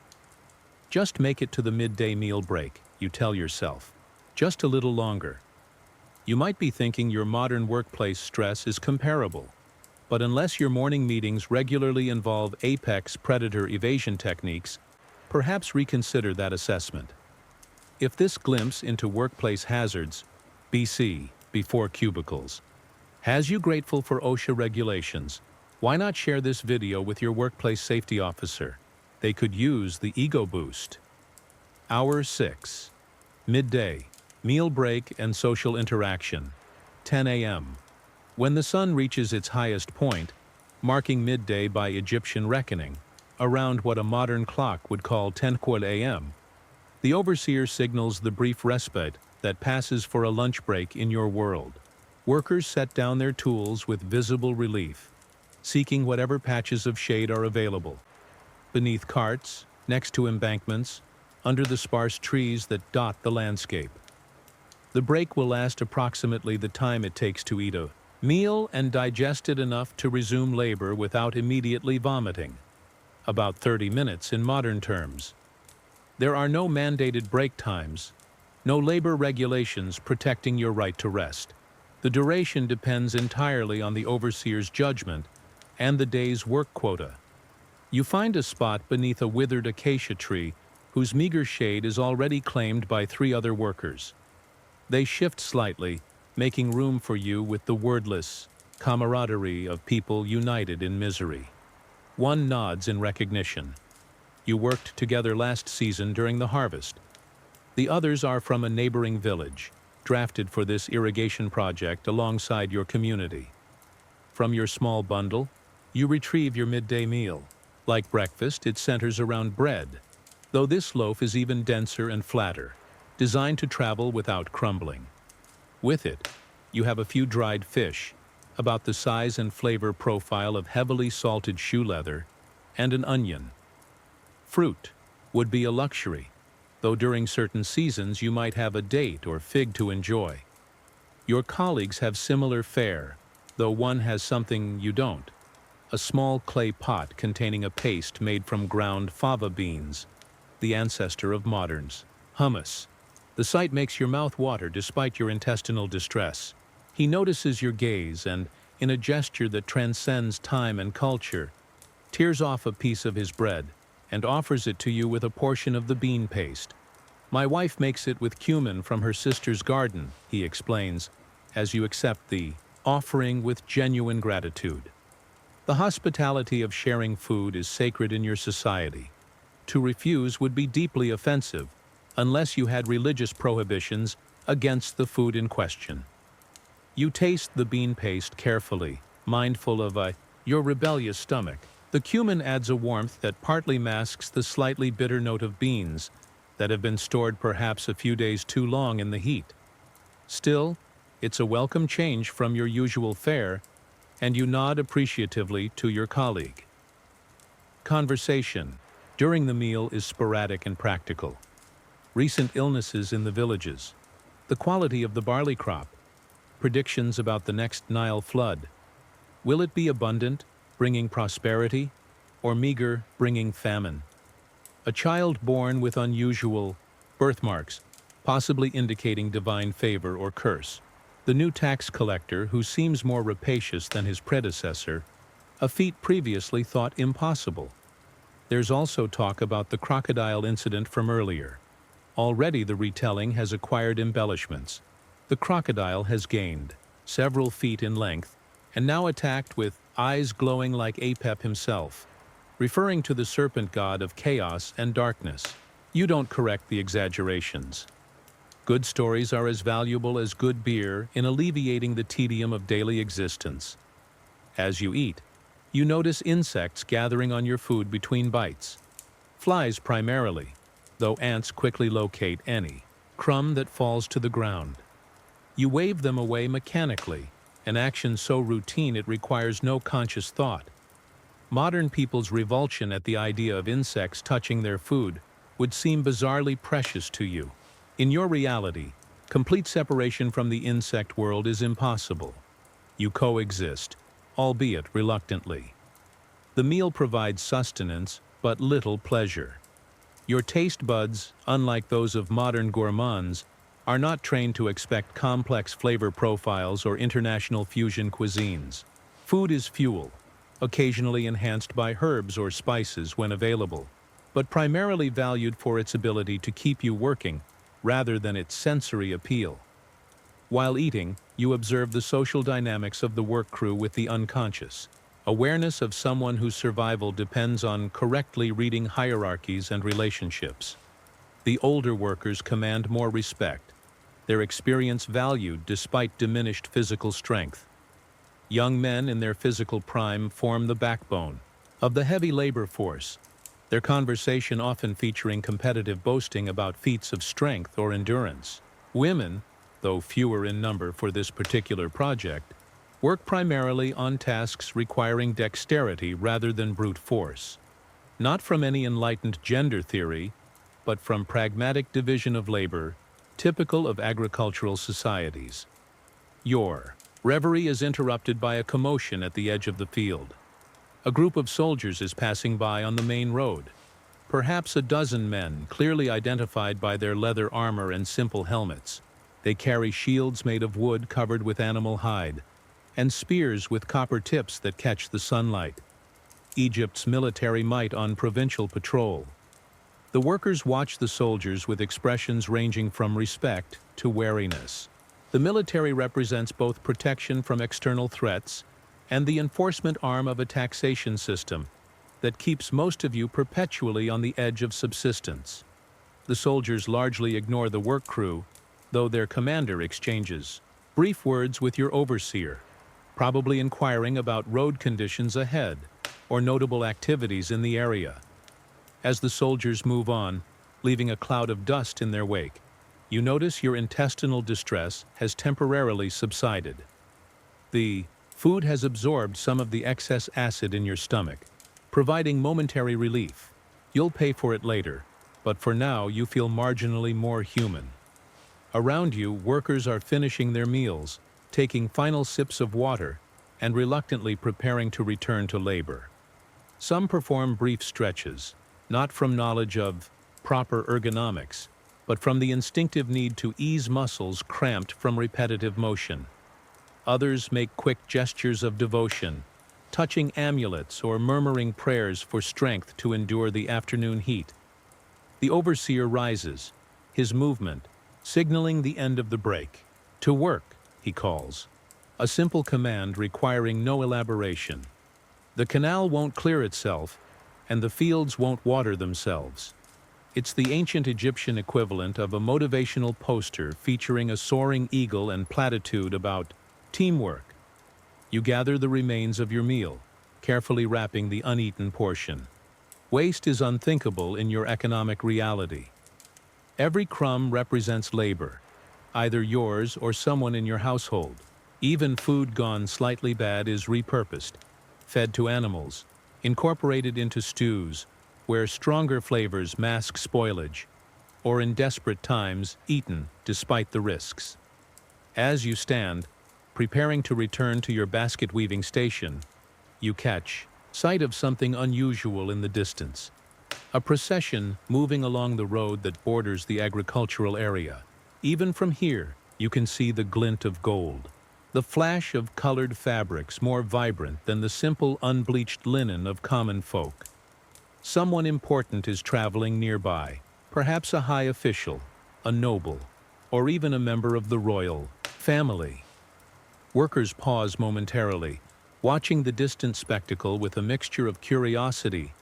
Just make it to the midday meal break, you tell yourself. Just a little longer. You might be thinking your modern workplace stress is comparable, but unless your morning meetings regularly involve apex predator evasion techniques, perhaps reconsider that assessment. If this glimpse into workplace hazards, BC, before cubicles, has you grateful for OSHA regulations, why not share this video with your workplace safety officer? They could use the ego boost. Hour 6. Midday. Meal break and social interaction. 10 a.m. When the sun reaches its highest point, marking midday by Egyptian reckoning, around what a modern clock would call 10 a.m., the overseer signals the brief respite that passes for a lunch break in your world. Workers set down their tools with visible relief, seeking whatever patches of shade are available. Beneath carts, next to embankments, under the sparse trees that dot the landscape. The break will last approximately the time it takes to eat a meal and digest it enough to resume labor without immediately vomiting. About 30 minutes in modern terms. There are no mandated break times, no labor regulations protecting your right to rest. The duration depends entirely on the overseer's judgment and the day's work quota. You find a spot beneath a withered acacia tree whose meager shade is already claimed by 3 other workers. They shift slightly, making room for you with the wordless camaraderie of people united in misery. One nods in recognition. You worked together last season during the harvest. The others are from a neighboring village, drafted for this irrigation project alongside your community. From your small bundle, you retrieve your midday meal. Like breakfast, it centers around bread, though this loaf is even denser and flatter, designed to travel without crumbling. With it, you have a few dried fish, about the size and flavor profile of heavily salted shoe leather, and an onion. Fruit would be a luxury, though during certain seasons you might have a date or fig to enjoy. Your colleagues have similar fare, though one has something you don't. A small clay pot containing a paste made from ground fava beans, the ancestor of moderns. Hummus. The sight makes your mouth water despite your intestinal distress. He notices your gaze and, in a gesture that transcends time and culture, tears off a piece of his bread and offers it to you with a portion of the bean paste. My wife makes it with cumin from her sister's garden, he explains, as you accept the offering with genuine gratitude. The hospitality of sharing food is sacred in your society. To refuse would be deeply offensive, unless you had religious prohibitions against the food in question. You taste the bean paste carefully, mindful of your rebellious stomach. The cumin adds a warmth that partly masks the slightly bitter note of beans that have been stored perhaps a few days too long in the heat. Still, it's a welcome change from your usual fare, and you nod appreciatively to your colleague. Conversation during the meal is sporadic and practical. Recent illnesses in the villages, the quality of the barley crop, predictions about the next Nile flood. Will it be abundant, bringing prosperity, or meager, bringing famine? A child born with unusual birthmarks, possibly indicating divine favor or curse. The new tax collector, who seems more rapacious than his predecessor, a feat previously thought impossible. There's also talk about the crocodile incident from earlier. Already the retelling has acquired embellishments. The crocodile has gained several feet in length and now attacked with eyes glowing like Apep himself, referring to the serpent god of chaos and darkness. You don't correct the exaggerations. Good stories are as valuable as good beer in alleviating the tedium of daily existence. As you eat, you notice insects gathering on your food between bites. Flies primarily, though ants quickly locate any crumb that falls to the ground. You wave them away mechanically, an action so routine it requires no conscious thought. Modern people's revulsion at the idea of insects touching their food would seem bizarrely precious to you. In your reality, complete separation from the insect world is impossible. You coexist, albeit reluctantly. The meal provides sustenance, but little pleasure. Your taste buds, unlike those of modern gourmands, are not trained to expect complex flavor profiles or international fusion cuisines. Food is fuel, occasionally enhanced by herbs or spices when available, but primarily valued for its ability to keep you working rather than its sensory appeal. While eating, you observe the social dynamics of the work crew with the unconscious awareness of someone whose survival depends on correctly reading hierarchies and relationships. The older workers command more respect, their experience valued despite diminished physical strength. Young men in their physical prime form the backbone of the heavy labor force, their conversation often featuring competitive boasting about feats of strength or endurance. Women, though fewer in number for this particular project, work primarily on tasks requiring dexterity rather than brute force. Not from any enlightened gender theory, but from pragmatic division of labor, typical of agricultural societies. Your reverie is interrupted by a commotion at the edge of the field. A group of soldiers is passing by on the main road. Perhaps a dozen men, clearly identified by their leather armor and simple helmets. They carry shields made of wood covered with animal hide, and spears with copper tips that catch the sunlight. Egypt's military might on provincial patrol. The workers watch the soldiers with expressions ranging from respect to wariness. The military represents both protection from external threats and the enforcement arm of a taxation system that keeps most of you perpetually on the edge of subsistence. The soldiers largely ignore the work crew, though their commander exchanges brief words with your overseer, probably inquiring about road conditions ahead or notable activities in the area. As the soldiers move on, leaving a cloud of dust in their wake, you notice your intestinal distress has temporarily subsided. The food has absorbed some of the excess acid in your stomach, providing momentary relief. You'll pay for it later, but for now you feel marginally more human. Around you, workers are finishing their meals, taking final sips of water, and reluctantly preparing to return to labor. Some perform brief stretches, not from knowledge of proper ergonomics, but from the instinctive need to ease muscles cramped from repetitive motion. Others make quick gestures of devotion, touching amulets or murmuring prayers for strength to endure the afternoon heat. The overseer rises, his movement signaling the end of the break. To work, he calls, a simple command requiring no elaboration. The canal won't clear itself, and the fields won't water themselves. It's the ancient Egyptian equivalent of a motivational poster featuring a soaring eagle and platitude about teamwork. You gather the remains of your meal, carefully wrapping the uneaten portion. Waste is unthinkable in your economic reality. Every crumb represents labor, either yours or someone in your household. Even food gone slightly bad is repurposed, fed to animals, incorporated into stews, where stronger flavors mask spoilage, or in desperate times, eaten despite the risks. As you stand, preparing to return to your basket-weaving station, you catch sight of something unusual in the distance. A procession moving along the road that borders the agricultural area. Even from here, you can see the glint of gold, the flash of colored fabrics more vibrant than the simple unbleached linen of common folk. Someone important is traveling nearby, perhaps a high official, a noble, or even a member of the royal family. Workers pause momentarily, watching the distant spectacle with a mixture of curiosity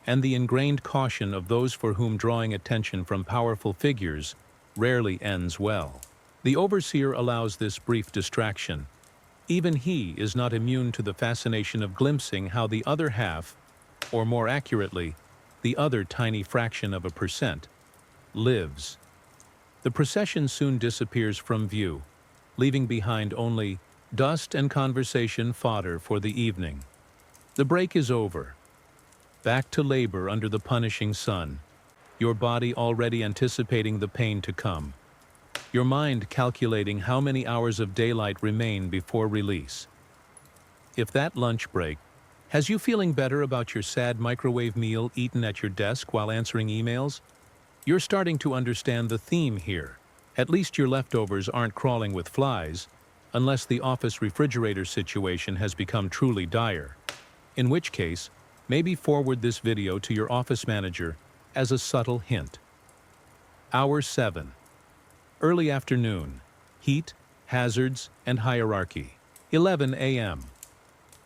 and the ingrained caution of those for whom drawing attention from powerful figures rarely ends well. The overseer allows this brief distraction. Even he is not immune to the fascination of glimpsing how the other half, or more accurately, the other tiny fraction of a percent, lives. The procession soon disappears from view, leaving behind only dust and conversation fodder for the evening. The break is over. Back to labor under the punishing sun, your body already anticipating the pain to come, your mind calculating how many hours of daylight remain before release. If that lunch break has you feeling better about your sad microwave meal eaten at your desk while answering emails, you're starting to understand the theme here. At least your leftovers aren't crawling with flies, unless the office refrigerator situation has become truly dire. In which case, maybe forward this video to your office manager as a subtle hint. Hour 7. Early afternoon. Heat, hazards, and hierarchy. 11 a.m.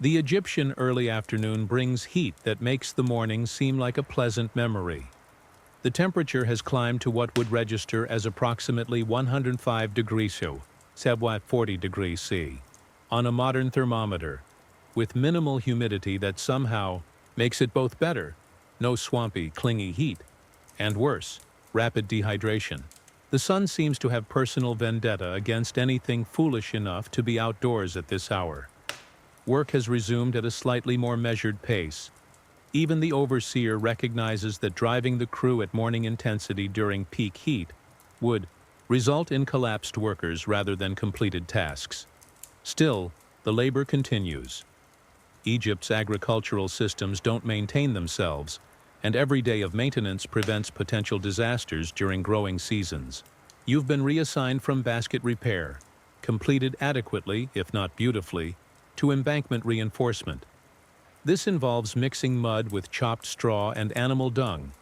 The Egyptian early afternoon brings heat that makes the morning seem like a pleasant memory. The temperature has climbed to what would register as approximately 105 degrees C, 40 degrees C, on a modern thermometer, with minimal humidity that somehow makes it both better, no swampy, clingy heat, and worse, rapid dehydration. The sun seems to have personal vendetta against anything foolish enough to be outdoors at this hour. Work has resumed at a slightly more measured pace. Even the overseer recognizes that driving the crew at morning intensity during peak heat would result in collapsed workers rather than completed tasks. Still, the labor continues. Egypt's agricultural systems don't maintain themselves, and every day of maintenance prevents potential disasters during growing seasons. You've been reassigned from basket repair, completed adequately, if not beautifully, to embankment reinforcement. This involves mixing mud with chopped straw and animal dung,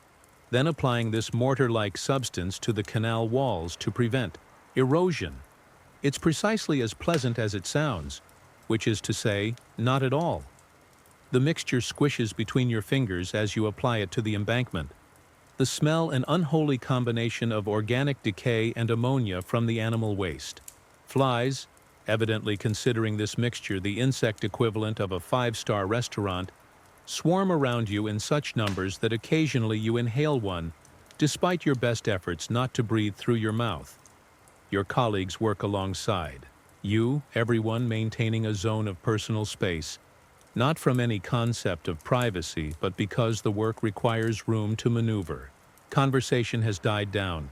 then applying this mortar-like substance to the canal walls to prevent erosion. It's precisely as pleasant as it sounds, which is to say, not at all. The mixture squishes between your fingers as you apply it to the embankment. The smell an unholy combination of organic decay and ammonia from the animal waste. Flies, evidently considering this mixture the insect equivalent of a five-star restaurant, swarm around you in such numbers that occasionally you inhale one, despite your best efforts not to breathe through your mouth. Your colleagues work alongside. You, everyone maintaining a zone of personal space, not from any concept of privacy, but because the work requires room to maneuver. Conversation has died down.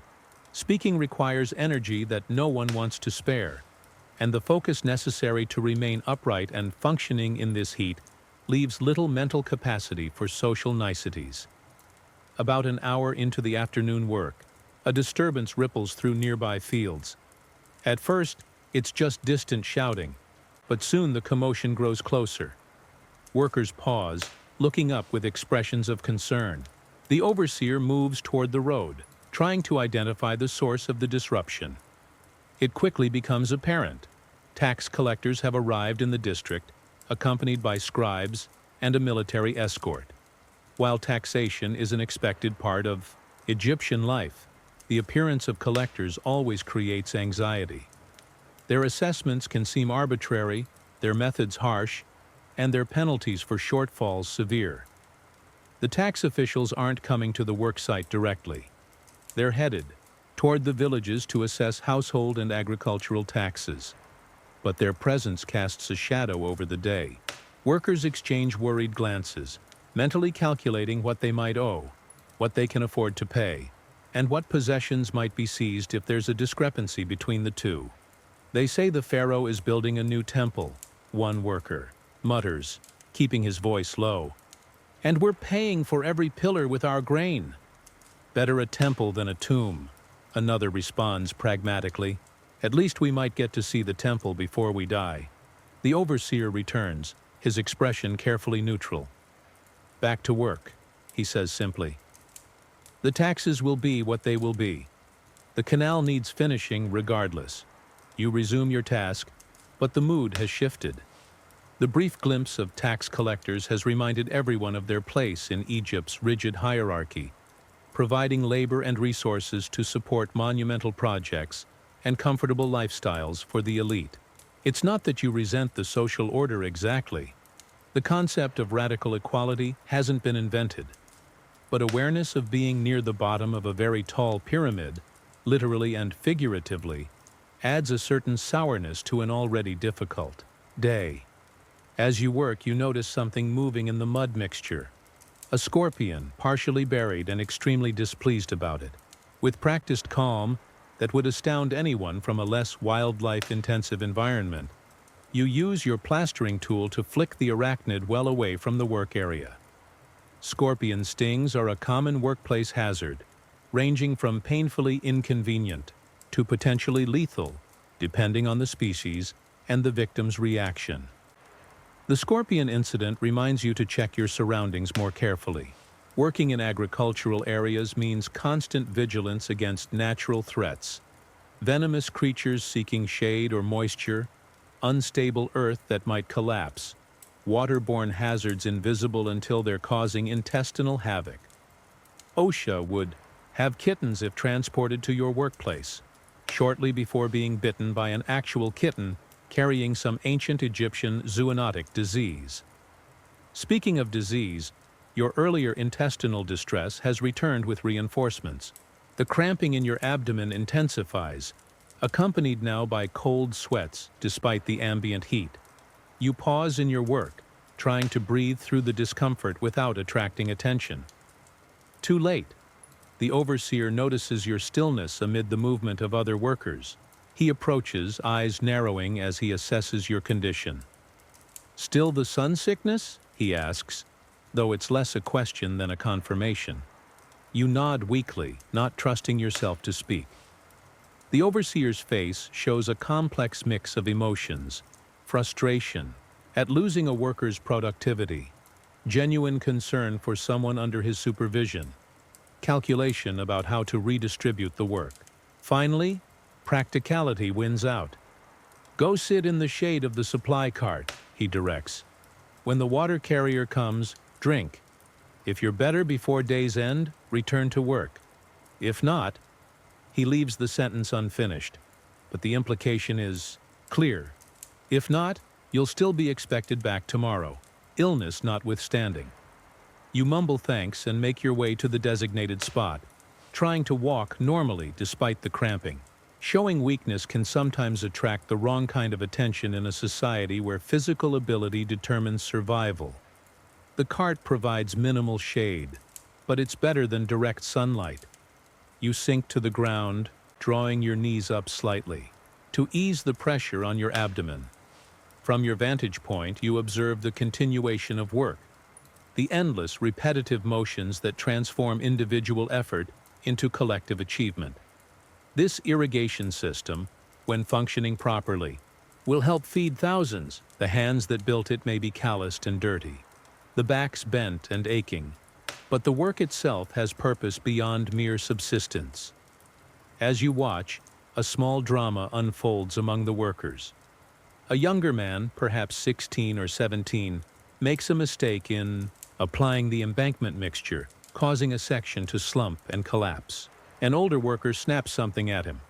Speaking requires energy that no one wants to spare, and the focus necessary to remain upright and functioning in this heat leaves little mental capacity for social niceties. About an hour into the afternoon work, a disturbance ripples through nearby fields. At first, it's just distant shouting, but soon the commotion grows closer. Workers pause, looking up with expressions of concern. The overseer moves toward the road, trying to identify the source of the disruption. It quickly becomes apparent. Tax collectors have arrived in the district, accompanied by scribes and a military escort. While taxation is an expected part of Egyptian life, the appearance of collectors always creates anxiety. Their assessments can seem arbitrary, their methods harsh, and their penalties for shortfalls severe. The tax officials aren't coming to the worksite directly. They're headed toward the villages to assess household and agricultural taxes. But their presence casts a shadow over the day. Workers exchange worried glances, mentally calculating what they might owe, what they can afford to pay, and what possessions might be seized if there's a discrepancy between the two. They say the pharaoh is building a new temple, one worker mutters, keeping his voice low. And we're paying for every pillar with our grain. Better a temple than a tomb, another responds pragmatically. At least we might get to see the temple before we die. The overseer returns, his expression carefully neutral. Back to work, he says simply. The taxes will be what they will be. The canal needs finishing regardless. You resume your task, but the mood has shifted. The brief glimpse of tax collectors has reminded everyone of their place in Egypt's rigid hierarchy, providing labor and resources to support monumental projects and comfortable lifestyles for the elite. It's not that you resent the social order exactly. The concept of radical equality hasn't been invented, but awareness of being near the bottom of a very tall pyramid, literally and figuratively, adds a certain sourness to an already difficult day. As you work, you notice something moving in the mud mixture. A scorpion, partially buried and extremely displeased about it. With practiced calm that would astound anyone from a less wildlife-intensive environment, you use your plastering tool to flick the arachnid well away from the work area. Scorpion stings are a common workplace hazard, ranging from painfully inconvenient to potentially lethal, depending on the species and the victim's reaction. The scorpion incident reminds you to check your surroundings more carefully. Working in agricultural areas means constant vigilance against natural threats. Venomous creatures seeking shade or moisture, unstable earth that might collapse, waterborne hazards invisible until they're causing intestinal havoc. OSHA would have kittens if transported to your workplace, shortly before being bitten by an actual kitten carrying some ancient Egyptian zoonotic disease. Speaking of disease, your earlier intestinal distress has returned with reinforcements. The cramping in your abdomen intensifies, accompanied now by cold sweats despite the ambient heat. You pause in your work, trying to breathe through the discomfort without attracting attention. Too late. The overseer notices your stillness amid the movement of other workers. He approaches, eyes narrowing as he assesses your condition. Still the sun sickness? He asks, though it's less a question than a confirmation. You nod weakly, not trusting yourself to speak. The overseer's face shows a complex mix of emotions: frustration at losing a worker's productivity, genuine concern for someone under his supervision, calculation about how to redistribute the work. Finally, practicality wins out. Go sit in the shade of the supply cart, he directs. When the water carrier comes, drink. If you're better before day's end, return to work. If not, he leaves the sentence unfinished, but the implication is clear. If not, you'll still be expected back tomorrow, illness notwithstanding. You mumble thanks and make your way to the designated spot, trying to walk normally despite the cramping. Showing weakness can sometimes attract the wrong kind of attention in a society where physical ability determines survival. The cart provides minimal shade, but it's better than direct sunlight. You sink to the ground, drawing your knees up slightly, to ease the pressure on your abdomen. From your vantage point, you observe the continuation of work, the endless, repetitive motions that transform individual effort into collective achievement. This irrigation system, when functioning properly, will help feed thousands. The hands that built it may be calloused and dirty, the backs bent and aching, but the work itself has purpose beyond mere subsistence. As you watch, a small drama unfolds among the workers. A younger man, perhaps 16 or 17, makes a mistake in applying the embankment mixture, causing a section to slump and collapse. An older worker snaps something at him.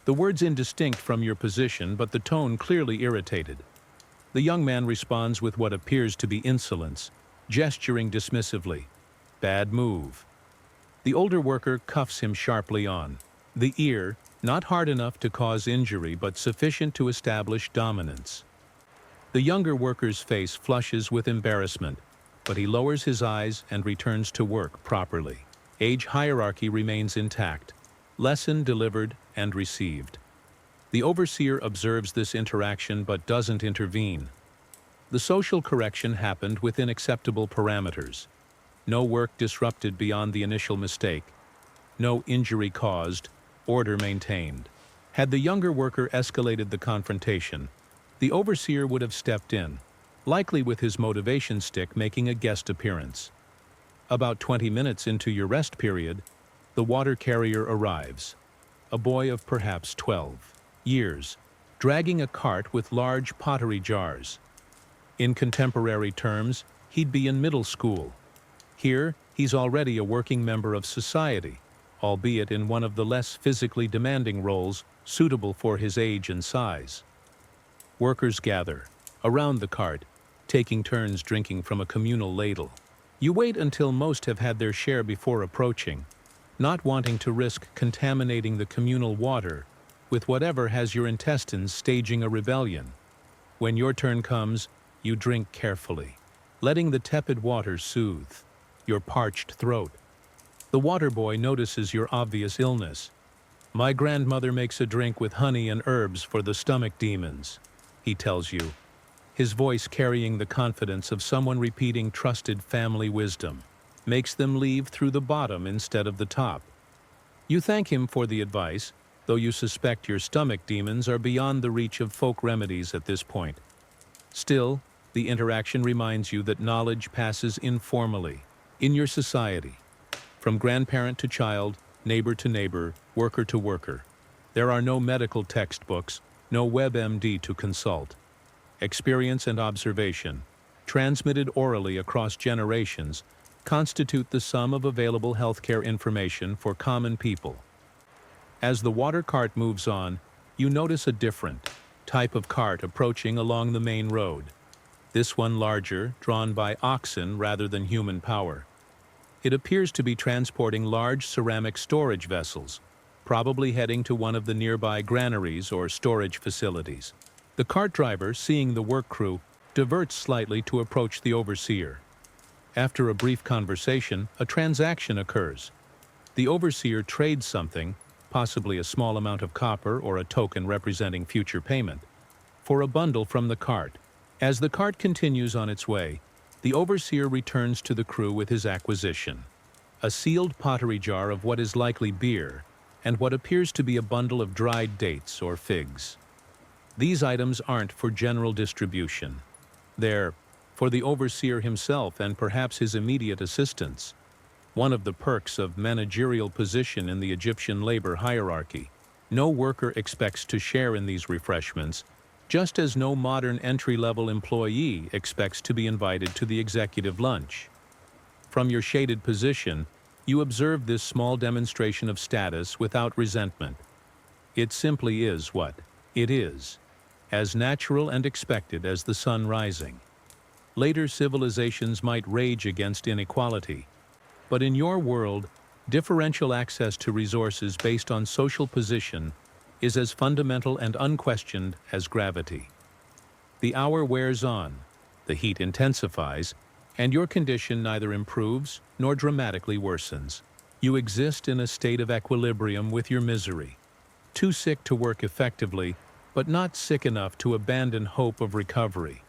The word's indistinct from your position, but the tone clearly irritated. The young man responds with what appears to be insolence, gesturing dismissively. Bad move. The older worker cuffs him sharply on the ear, not hard enough to cause injury but sufficient to establish dominance. The younger worker's face flushes with embarrassment, but he lowers his eyes and returns to work properly. Age hierarchy remains intact. Lesson delivered and received. The overseer observes this interaction but doesn't intervene. The social correction happened within acceptable parameters. No work disrupted beyond the initial mistake. No injury caused, order maintained. Had the younger worker escalated the confrontation, the overseer would have stepped in, likely with his motivation stick making a guest appearance. About 20 minutes into your rest period, the water carrier arrives, a boy of perhaps 12 years, dragging a cart with large pottery jars. In contemporary terms, he'd be in middle school. Here, he's already a working member of society, albeit in one of the less physically demanding roles suitable for his age and size. Workers gather around the cart, taking turns drinking from a communal ladle. You wait until most have had their share before approaching, not wanting to risk contaminating the communal water with whatever has your intestines staging a rebellion. When your turn comes, you drink carefully, letting the tepid water soothe your parched throat. The water boy notices your obvious illness. My grandmother makes a drink with honey and herbs for the stomach demons, he tells you, his voice carrying the confidence of someone repeating trusted family wisdom. Makes them leave through the bottom instead of the top. You thank him for the advice, though you suspect your stomach demons are beyond the reach of folk remedies at this point. Still, the interaction reminds you that knowledge passes informally, in your society, from grandparent to child, neighbor to neighbor, worker to worker. There are no medical textbooks, no WebMD to consult. Experience and observation, transmitted orally across generations, constitute the sum of available healthcare information for common people. As the water cart moves on, you notice a different type of cart approaching along the main road. This one larger, drawn by oxen rather than human power. It appears to be transporting large ceramic storage vessels, probably heading to one of the nearby granaries or storage facilities. The cart driver, seeing the work crew, diverts slightly to approach the overseer. After a brief conversation, a transaction occurs. The overseer trades something, possibly a small amount of copper or a token representing future payment, for a bundle from the cart. As the cart continues on its way, the overseer returns to the crew with his acquisition: a sealed pottery jar of what is likely beer, and what appears to be a bundle of dried dates or figs. These items aren't for general distribution. They're for the overseer himself and perhaps his immediate assistants. One of the perks of managerial position in the Egyptian labor hierarchy. No worker expects to share in these refreshments, just as no modern entry-level employee expects to be invited to the executive lunch. From your shaded position, you observe this small demonstration of status without resentment. It simply is what it is, as natural and expected as the sun rising. Later civilizations might rage against inequality, but in your world, differential access to resources based on social position is as fundamental and unquestioned as gravity. The hour wears on, the heat intensifies, and your condition neither improves nor dramatically worsens. You exist in a state of equilibrium with your misery, too sick to work effectively, but not sick enough to abandon hope of recovery.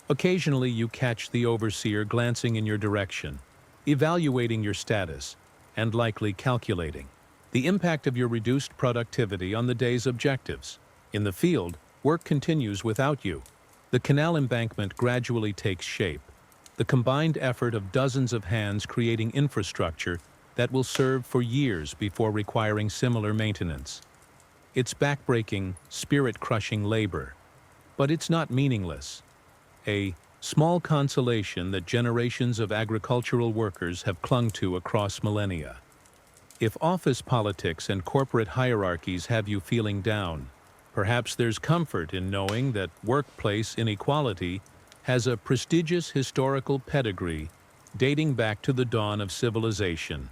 Occasionally you catch the overseer glancing in your direction, evaluating your status, and likely calculating the impact of your reduced productivity on the day's objectives. In the field, work continues without you. The canal embankment gradually takes shape, the combined effort of dozens of hands creating infrastructure that will serve for years before requiring similar maintenance. It's backbreaking, spirit-crushing labor, but it's not meaningless. A Small consolation that generations of agricultural workers have clung to across millennia. If office politics and corporate hierarchies have you feeling down, perhaps there's comfort in knowing that workplace inequality has a prestigious historical pedigree dating back to the dawn of civilization.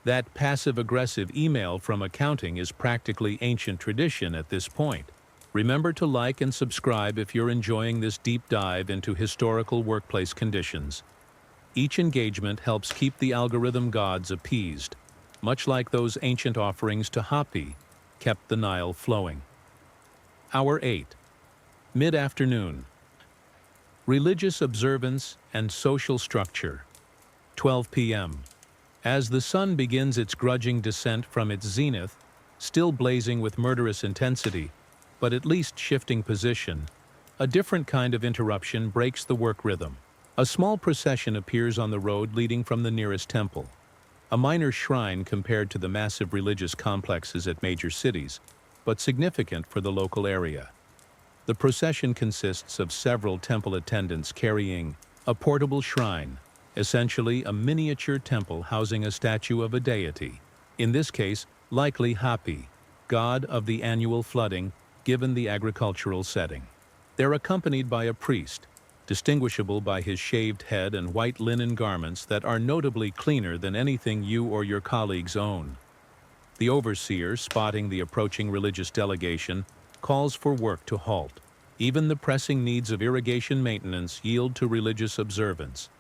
That passive-aggressive email from accounting is practically ancient tradition at this point. Remember to like and subscribe if you're enjoying this deep dive into historical workplace conditions. Each engagement helps keep the algorithm gods appeased, much like those ancient offerings to Hapi kept the Nile flowing. Hour 8. Mid-afternoon. Religious observance and social structure. 12 p.m. As the sun begins its grudging descent from its zenith, still blazing with murderous intensity, but at least shifting position, a different kind of interruption breaks the work rhythm. A small procession appears on the road leading from the nearest temple, a minor shrine compared to the massive religious complexes at major cities, but significant for the local area. The procession consists of several temple attendants carrying a portable shrine, essentially a miniature temple housing a statue of a deity, in this case likely Hapi, god of the annual flooding, given the agricultural setting. They're accompanied by a priest, distinguishable by his shaved head and white linen garments that are notably cleaner than anything you or your colleagues own. The overseer, spotting the approaching religious delegation, calls for work to halt. Even the pressing needs of irrigation maintenance yield to religious observance.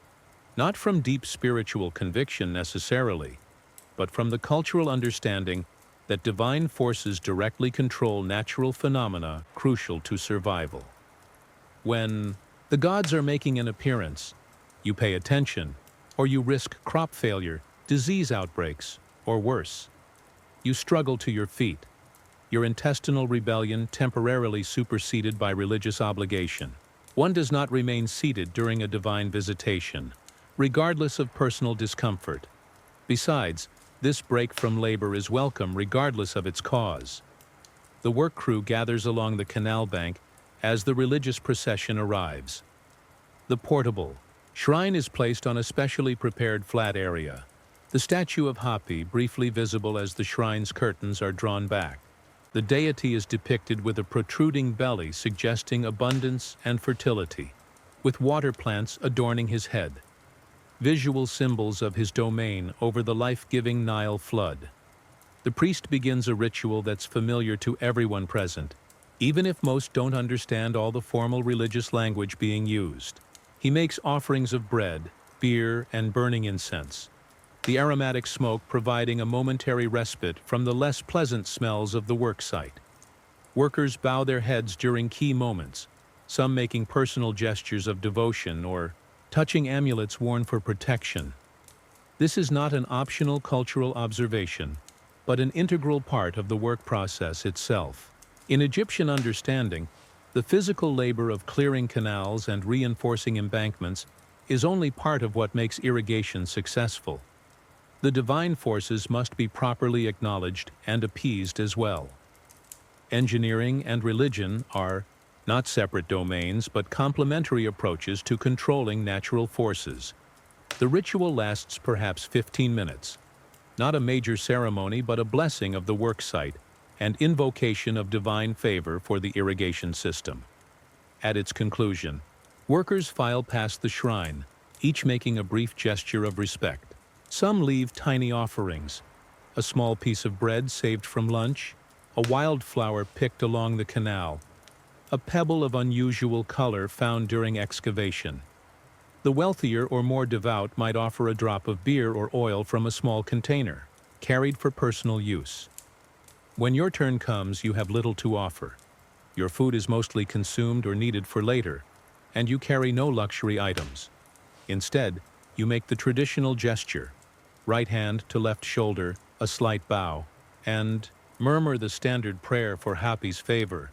Not from deep spiritual conviction necessarily, but from the cultural understanding that divine forces directly control natural phenomena crucial to survival. When the gods are making an appearance, you pay attention, or you risk crop failure, disease outbreaks, or worse. You struggle to your feet, your intestinal rebellion temporarily superseded by religious obligation. One does not remain seated during a divine visitation, regardless of personal discomfort. Besides, this break from labor is welcome regardless of its cause. The work crew gathers along the canal bank as the religious procession arrives. The portable shrine is placed on a specially prepared flat area. The statue of Hapi, briefly visible as the shrine's curtains are drawn back. The deity is depicted with a protruding belly suggesting abundance and fertility, with water plants adorning his head, visual symbols of his domain over the life-giving Nile flood. The priest begins a ritual that's familiar to everyone present, even if most don't understand all the formal religious language being used. He makes offerings of bread, beer, and burning incense, the aromatic smoke providing a momentary respite from the less pleasant smells of the work site. Workers bow their heads during key moments, some making personal gestures of devotion or touching amulets worn for protection. This is not an optional cultural observation, but an integral part of the work process itself. In Egyptian understanding, the physical labor of clearing canals and reinforcing embankments is only part of what makes irrigation successful. The divine forces must be properly acknowledged and appeased as well. Engineering and religion are not separate domains, but complementary approaches to controlling natural forces. The ritual lasts perhaps 15 minutes. Not a major ceremony, but a blessing of the work site and invocation of divine favor for the irrigation system. At its conclusion, workers file past the shrine, each making a brief gesture of respect. Some leave tiny offerings, a small piece of bread saved from lunch, a wildflower picked along the canal, a pebble of unusual color found during excavation. The wealthier or more devout might offer a drop of beer or oil from a small container, carried for personal use. When your turn comes, you have little to offer. Your food is mostly consumed or needed for later, and you carry no luxury items. Instead, you make the traditional gesture, right hand to left shoulder, a slight bow, and murmur the standard prayer for Hapi's favor.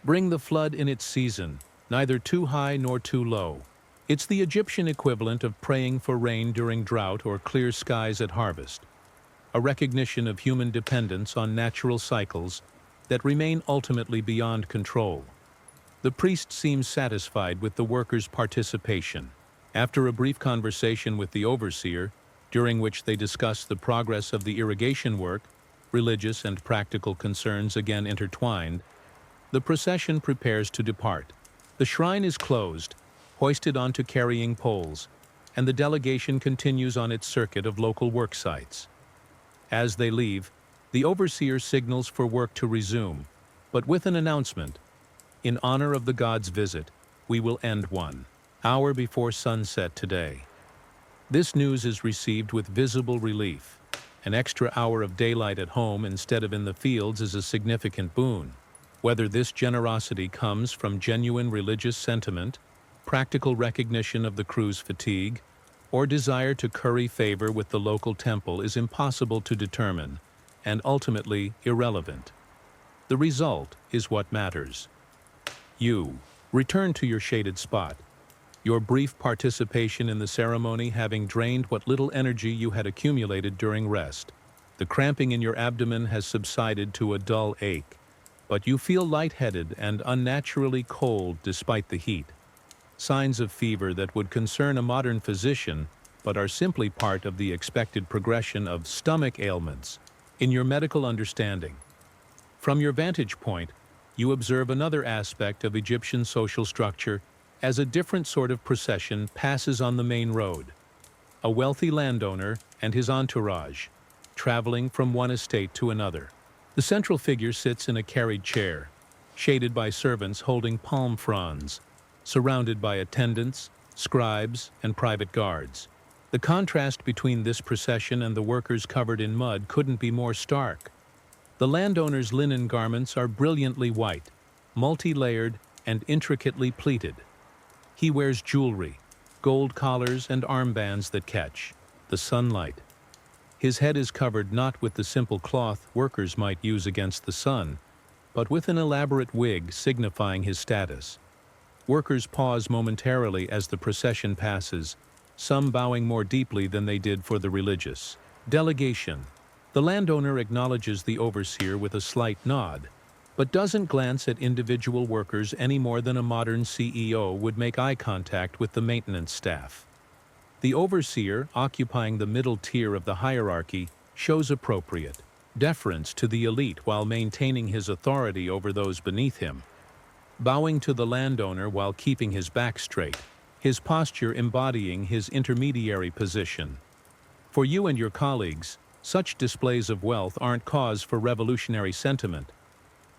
Bring the flood in its season, neither too high nor too low. It's the Egyptian equivalent of praying for rain during drought or clear skies at harvest, a recognition of human dependence on natural cycles that remain ultimately beyond control. The priest seems satisfied with the workers' participation. After a brief conversation with the overseer, during which they discuss the progress of the irrigation work, religious and practical concerns again intertwined, the procession prepares to depart. The shrine is closed, hoisted onto carrying poles, and the delegation continues on its circuit of local work sites. As they leave, the overseer signals for work to resume, but with an announcement: in honor of the God's visit, we will end 1 hour before sunset today. This news is received with visible relief. An extra hour of daylight at home instead of in the fields is a significant boon. Whether this generosity comes from genuine religious sentiment, practical recognition of the crew's fatigue, or desire to curry favor with the local temple is impossible to determine, and ultimately irrelevant. The result is what matters. You return to your shaded spot, your brief participation in the ceremony having drained what little energy you had accumulated during rest. The cramping in your abdomen has subsided to a dull ache, but you feel lightheaded and unnaturally cold despite the heat. Signs of fever that would concern a modern physician, but are simply part of the expected progression of stomach ailments in your medical understanding. From your vantage point, you observe another aspect of Egyptian social structure as a different sort of procession passes on the main road. A wealthy landowner and his entourage, traveling from one estate to another. The central figure sits in a carried chair, shaded by servants holding palm fronds, surrounded by attendants, scribes, and private guards. The contrast between this procession and the workers covered in mud couldn't be more stark. The landowner's linen garments are brilliantly white, multi-layered, and intricately pleated. He wears jewelry, gold collars and armbands that catch the sunlight. His head is covered not with the simple cloth workers might use against the sun, but with an elaborate wig signifying his status. Workers pause momentarily as the procession passes, some bowing more deeply than they did for the religious delegation. The landowner acknowledges the overseer with a slight nod, but doesn't glance at individual workers any more than a modern CEO would make eye contact with the maintenance staff. The overseer, occupying the middle tier of the hierarchy, shows appropriate deference to the elite while maintaining his authority over those beneath him. Bowing to the landowner while keeping his back straight, his posture embodying his intermediary position. For you and your colleagues, such displays of wealth aren't cause for revolutionary sentiment.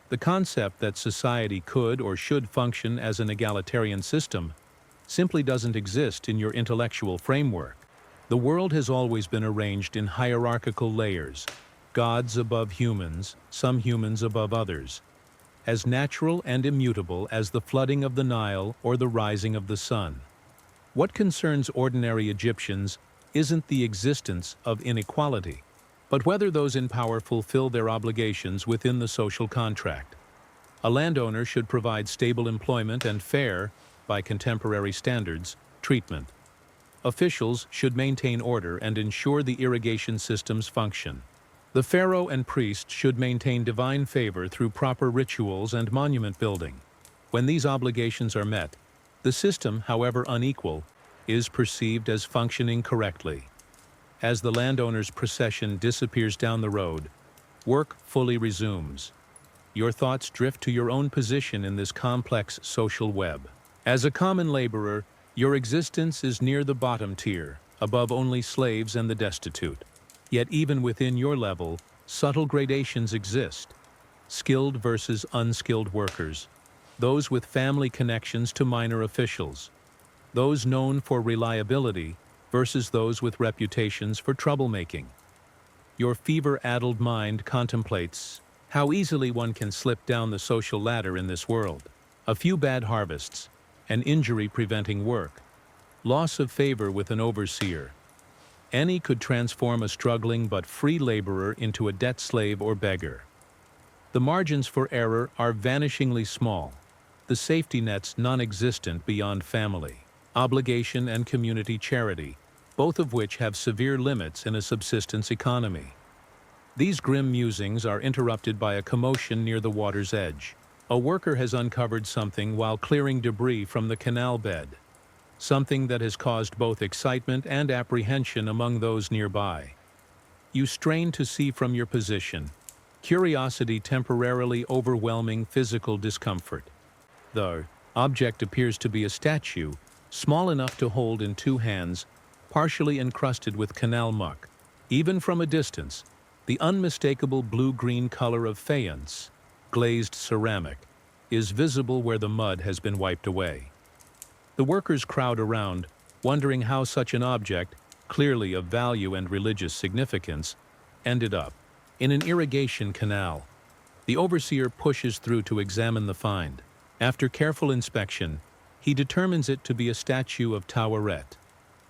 The concept that society could or should function as an egalitarian system simply doesn't exist in your intellectual framework. The world has always been arranged in hierarchical layers, gods above humans, some humans above others, as natural and immutable as the flooding of the Nile or the rising of the sun. What concerns ordinary Egyptians isn't the existence of inequality, but whether those in power fulfill their obligations within the social contract. A landowner should provide stable employment and fair, by contemporary standards, treatment. Officials should maintain order and ensure the irrigation system's function. The pharaoh and priest should maintain divine favor through proper rituals and monument building. When these obligations are met, the system, however unequal, is perceived as functioning correctly. As the landowner's procession disappears down the road, work fully resumes. Your thoughts drift to your own position in this complex social web. As a common laborer, your existence is near the bottom tier, above only slaves and the destitute. Yet even within your level, subtle gradations exist. Skilled versus unskilled workers, those with family connections to minor officials, those known for reliability versus those with reputations for troublemaking. Your fever-addled mind contemplates how easily one can slip down the social ladder in this world. A few bad harvests, an injury preventing work, loss of favor with an overseer. Any could transform a struggling but free laborer into a debt slave or beggar. The margins for error are vanishingly small, the safety nets non-existent beyond family, obligation and community charity, both of which have severe limits in a subsistence economy. These grim musings are interrupted by a commotion near the water's edge. A worker has uncovered something while clearing debris from the canal bed, something that has caused both excitement and apprehension among those nearby. You strain to see from your position, curiosity temporarily overwhelming physical discomfort. The object appears to be a statue, small enough to hold in two hands, partially encrusted with canal muck. Even from a distance, the unmistakable blue-green color of faience, glazed ceramic, is visible where the mud has been wiped away. The workers crowd around, wondering how such an object, clearly of value and religious significance, ended up in an irrigation canal. The overseer pushes through to examine the find. After careful inspection, he determines it to be a statue of Taweret,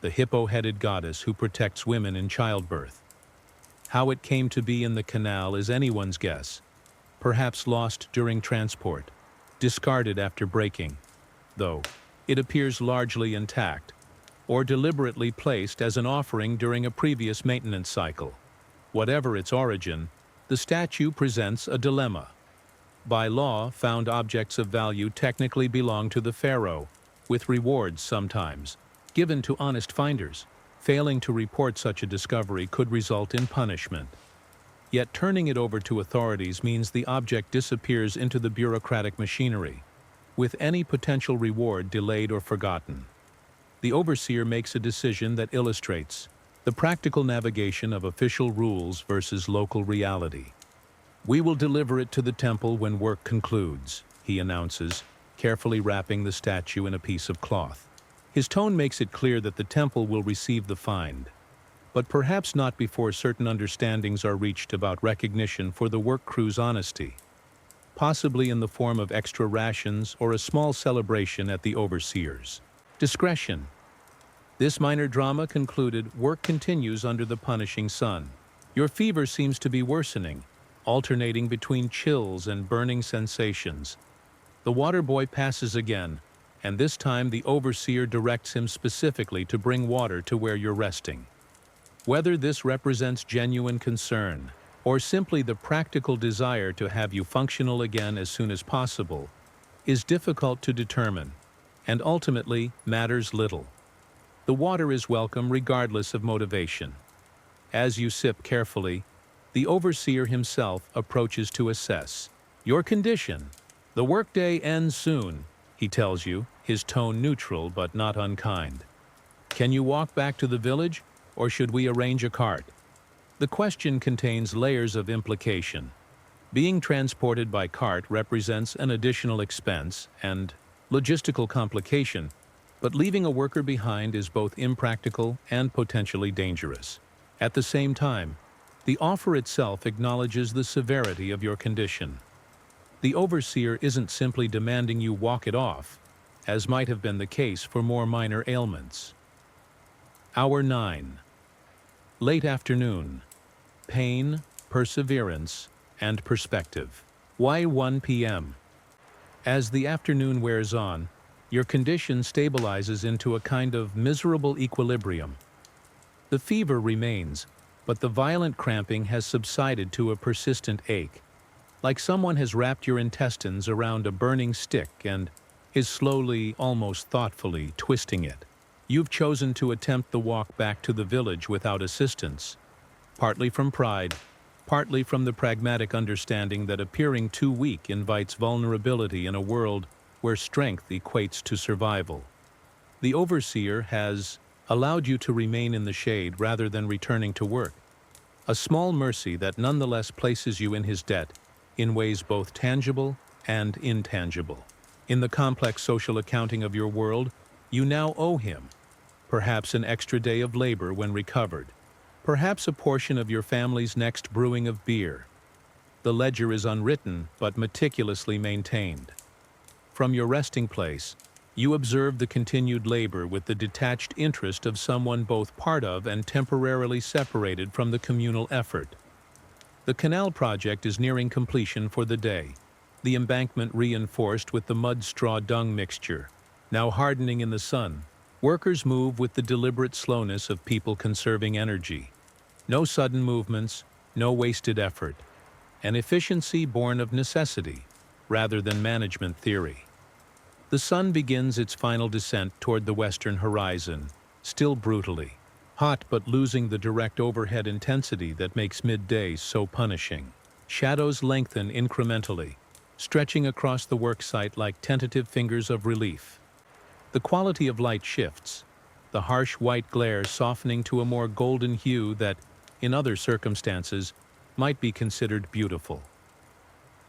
the hippo-headed goddess who protects women in childbirth. How it came to be in the canal is anyone's guess. Perhaps lost during transport, discarded after breaking, though it appears largely intact, or deliberately placed as an offering during a previous maintenance cycle. Whatever its origin, the statue presents a dilemma. By law, found objects of value technically belong to the pharaoh, with rewards sometimes given to honest finders. Failing to report such a discovery could result in punishment. Yet turning it over to authorities means the object disappears into the bureaucratic machinery, with any potential reward delayed or forgotten. The overseer makes a decision that illustrates the practical navigation of official rules versus local reality. "We will deliver it to the temple when work concludes," he announces, carefully wrapping the statue in a piece of cloth. His tone makes it clear that the temple will receive the find, but perhaps not before certain understandings are reached about recognition for the work crew's honesty, possibly in the form of extra rations or a small celebration at the overseer's discretion. This minor drama concluded, work continues under the punishing sun. Your fever seems to be worsening, alternating between chills and burning sensations. The water boy passes again, and this time the overseer directs him specifically to bring water to where you're resting. Whether this represents genuine concern, or simply the practical desire to have you functional again as soon as possible, is difficult to determine, and ultimately matters little. The water is welcome regardless of motivation. As you sip carefully, the overseer himself approaches to assess your condition. "The workday ends soon," he tells you, his tone neutral but not unkind. "Can you walk back to the village, or should we arrange a cart?" The question contains layers of implication. Being transported by cart represents an additional expense and logistical complication, but leaving a worker behind is both impractical and potentially dangerous. At the same time, the offer itself acknowledges the severity of your condition. The overseer isn't simply demanding you walk it off, as might have been the case for more minor ailments. Hour 9. Late afternoon. Pain, perseverance, and perspective. Why 1 p.m.? As the afternoon wears on, your condition stabilizes into a kind of miserable equilibrium. The fever remains, but the violent cramping has subsided to a persistent ache, like someone has wrapped your intestines around a burning stick and is slowly, almost thoughtfully, twisting it. You've chosen to attempt the walk back to the village without assistance, partly from pride, partly from the pragmatic understanding that appearing too weak invites vulnerability in a world where strength equates to survival. The overseer has allowed you to remain in the shade rather than returning to work, a small mercy that nonetheless places you in his debt in ways both tangible and intangible. In the complex social accounting of your world, you now owe him, perhaps an extra day of labor when recovered, perhaps a portion of your family's next brewing of beer. The ledger is unwritten but meticulously maintained. From your resting place, you observe the continued labor with the detached interest of someone both part of and temporarily separated from the communal effort. The canal project is nearing completion for the day, the embankment reinforced with the mud-straw-dung mixture, now hardening in the sun. Workers move with the deliberate slowness of people conserving energy. No sudden movements, no wasted effort. An efficiency born of necessity, rather than management theory. The sun begins its final descent toward the western horizon, still brutally hot but losing the direct overhead intensity that makes midday so punishing. Shadows lengthen incrementally, stretching across the worksite like tentative fingers of relief. The quality of light shifts, the harsh white glare softening to a more golden hue that, in other circumstances, might be considered beautiful.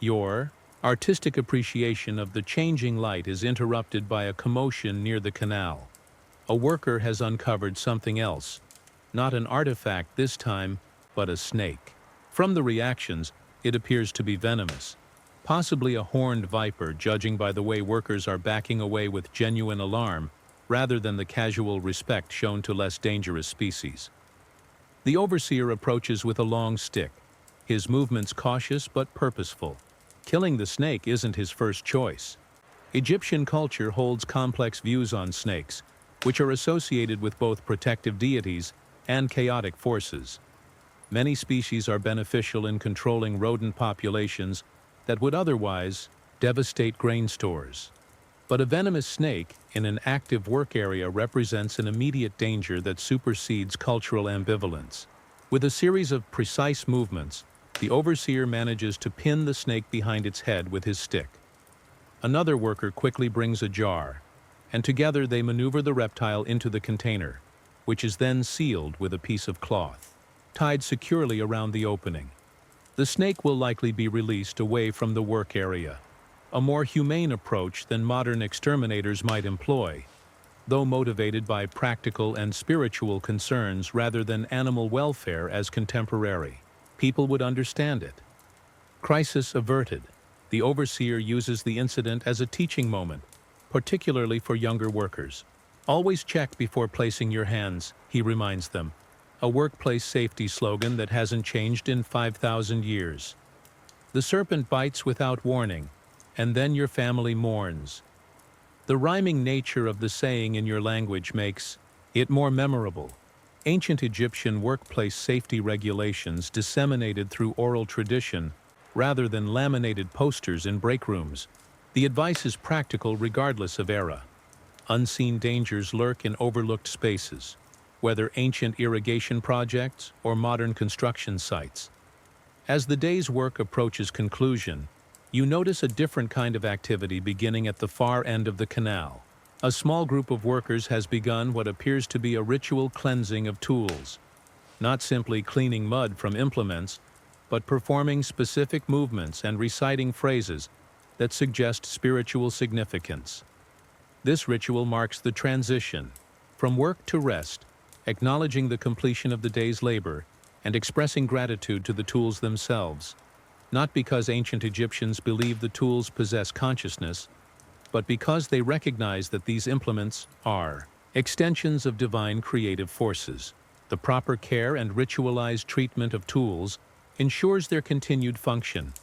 Your artistic appreciation of the changing light is interrupted by a commotion near the canal. A worker has uncovered something else, not an artifact this time, but a snake. From the reactions, it appears to be venomous, possibly a horned viper, judging by the way workers are backing away with genuine alarm rather than the casual respect shown to less dangerous species. The overseer approaches with a long stick, his movements cautious but purposeful. Killing the snake isn't his first choice. Egyptian culture holds complex views on snakes, which are associated with both protective deities and chaotic forces. Many species are beneficial in controlling rodent populations that would otherwise devastate grain stores. But a venomous snake in an active work area represents an immediate danger that supersedes cultural ambivalence. With a series of precise movements, the overseer manages to pin the snake behind its head with his stick. Another worker quickly brings a jar, and together they maneuver the reptile into the container, which is then sealed with a piece of cloth, tied securely around the opening. The snake will likely be released away from the work area, a more humane approach than modern exterminators might employ, though motivated by practical and spiritual concerns rather than animal welfare as contemporary. People would understand it. Crisis averted. The overseer uses the incident as a teaching moment, particularly for younger workers. Always check before placing your hands, he reminds them, a workplace safety slogan that hasn't changed in 5,000 years. The serpent bites without warning, and then your family mourns. The rhyming nature of the saying in your language makes it more memorable. Ancient Egyptian workplace safety regulations disseminated through oral tradition rather than laminated posters in break rooms. The advice is practical regardless of era. Unseen dangers lurk in overlooked spaces, whether ancient irrigation projects or modern construction sites. As the day's work approaches conclusion, you notice a different kind of activity beginning at the far end of the canal. A small group of workers has begun what appears to be a ritual cleansing of tools, not simply cleaning mud from implements, but performing specific movements and reciting phrases that suggest spiritual significance. This ritual marks the transition from work to rest, acknowledging the completion of the day's labor and expressing gratitude to the tools themselves, not because ancient Egyptians believed the tools possess consciousness, but because they recognize that these implements are extensions of divine creative forces. The proper care and ritualized treatment of tools ensures their continued function,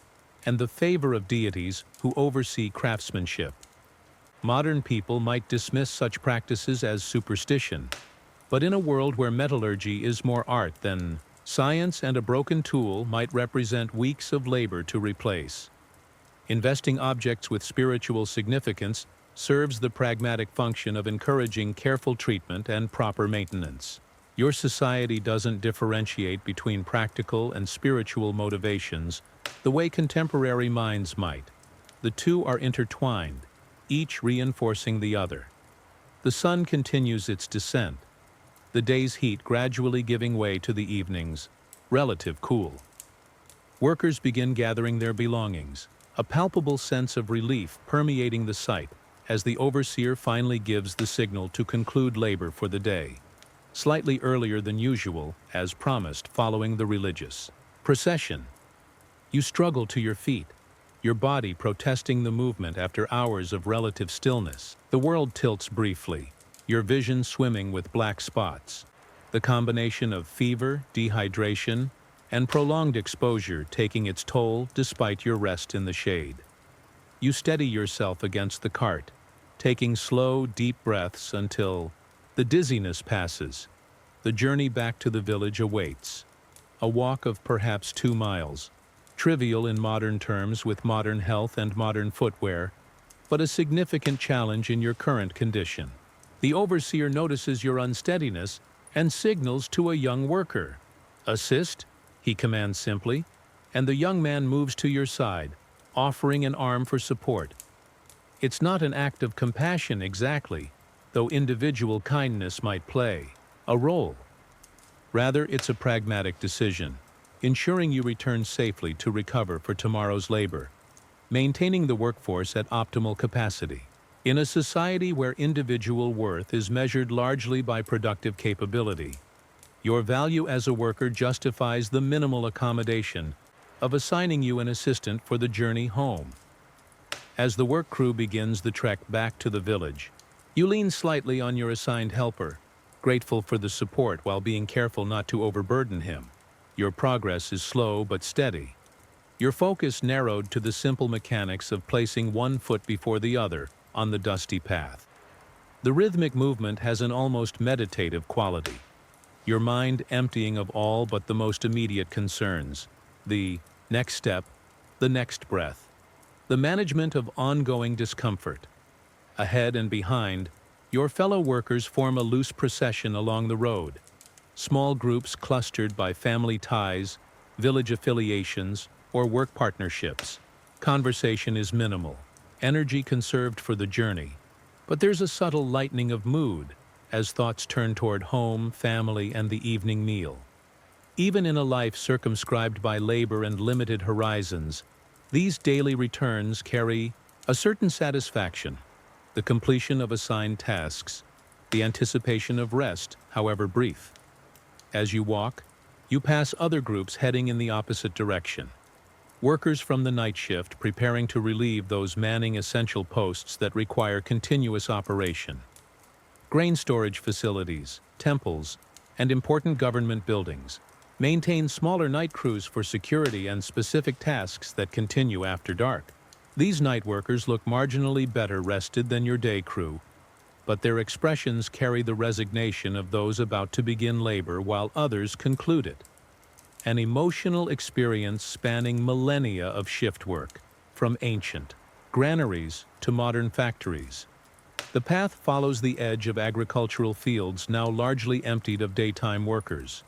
and the favor of deities who oversee craftsmanship. Modern people might dismiss such practices as superstition, but in a world where metallurgy is more art than science, and a broken tool might represent weeks of labor to replace. Investing objects with spiritual significance serves the pragmatic function of encouraging careful treatment and proper maintenance. Your society doesn't differentiate between practical and spiritual motivations the way contemporary minds might. The two are intertwined, each reinforcing the other. The sun continues its descent, the day's heat gradually giving way to the evening's relative cool. Workers begin gathering their belongings, a palpable sense of relief permeating the site as the overseer finally gives the signal to conclude labor for the day, slightly earlier than usual, as promised following the religious procession. You struggle to your feet, your body protesting the movement after hours of relative stillness. The world tilts briefly, your vision swimming with black spots. The combination of fever, dehydration, and prolonged exposure taking its toll despite your rest in the shade. You steady yourself against the cart, taking slow, deep breaths until the dizziness passes. The journey back to the village awaits. A walk of perhaps 2 miles, trivial in modern terms with modern health and modern footwear, but a significant challenge in your current condition. The overseer notices your unsteadiness and signals to a young worker. "Assist," he commands simply, and the young man moves to your side, offering an arm for support. It's not an act of compassion exactly, though individual kindness might play a role. Rather, it's a pragmatic decision, ensuring you return safely to recover for tomorrow's labor, maintaining the workforce at optimal capacity. In a society where individual worth is measured largely by productive capability, your value as a worker justifies the minimal accommodation of assigning you an assistant for the journey home. As the work crew begins the trek back to the village, you lean slightly on your assigned helper, grateful for the support while being careful not to overburden him. Your progress is slow but steady, your focus narrowed to the simple mechanics of placing one foot before the other on the dusty path. The rhythmic movement has an almost meditative quality, your mind emptying of all but the most immediate concerns, the next step, the next breath, the management of ongoing discomfort. Ahead and behind, your fellow workers form a loose procession along the road, small groups clustered by family ties, village affiliations, or work partnerships. Conversation is minimal, energy conserved for the journey, but there's a subtle lightening of mood as thoughts turn toward home, family, and the evening meal. Even in a life circumscribed by labor and limited horizons, these daily returns carry a certain satisfaction, the completion of assigned tasks, the anticipation of rest, however brief. As you walk, you pass other groups heading in the opposite direction. Workers from the night shift preparing to relieve those manning essential posts that require continuous operation. Grain storage facilities, temples, and important government buildings maintain smaller night crews for security and specific tasks that continue after dark. These night workers look marginally better rested than your day crew, but their expressions carry the resignation of those about to begin labor while others conclude it. An emotional experience spanning millennia of shift work, from ancient granaries to modern factories. The path follows the edge of agricultural fields now largely emptied of daytime workers.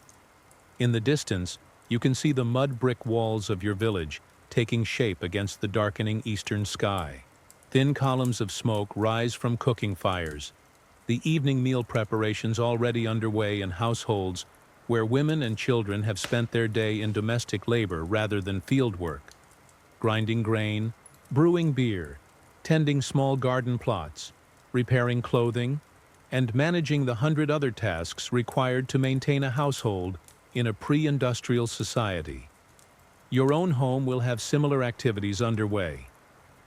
In the distance, you can see the mud brick walls of your village taking shape against the darkening eastern sky. Thin columns of smoke rise from cooking fires, the evening meal preparations already underway in households where women and children have spent their day in domestic labor rather than field work, grinding grain, brewing beer, tending small garden plots, repairing clothing, and managing the 100 other tasks required to maintain a household in a pre-industrial society. Your own home will have similar activities underway.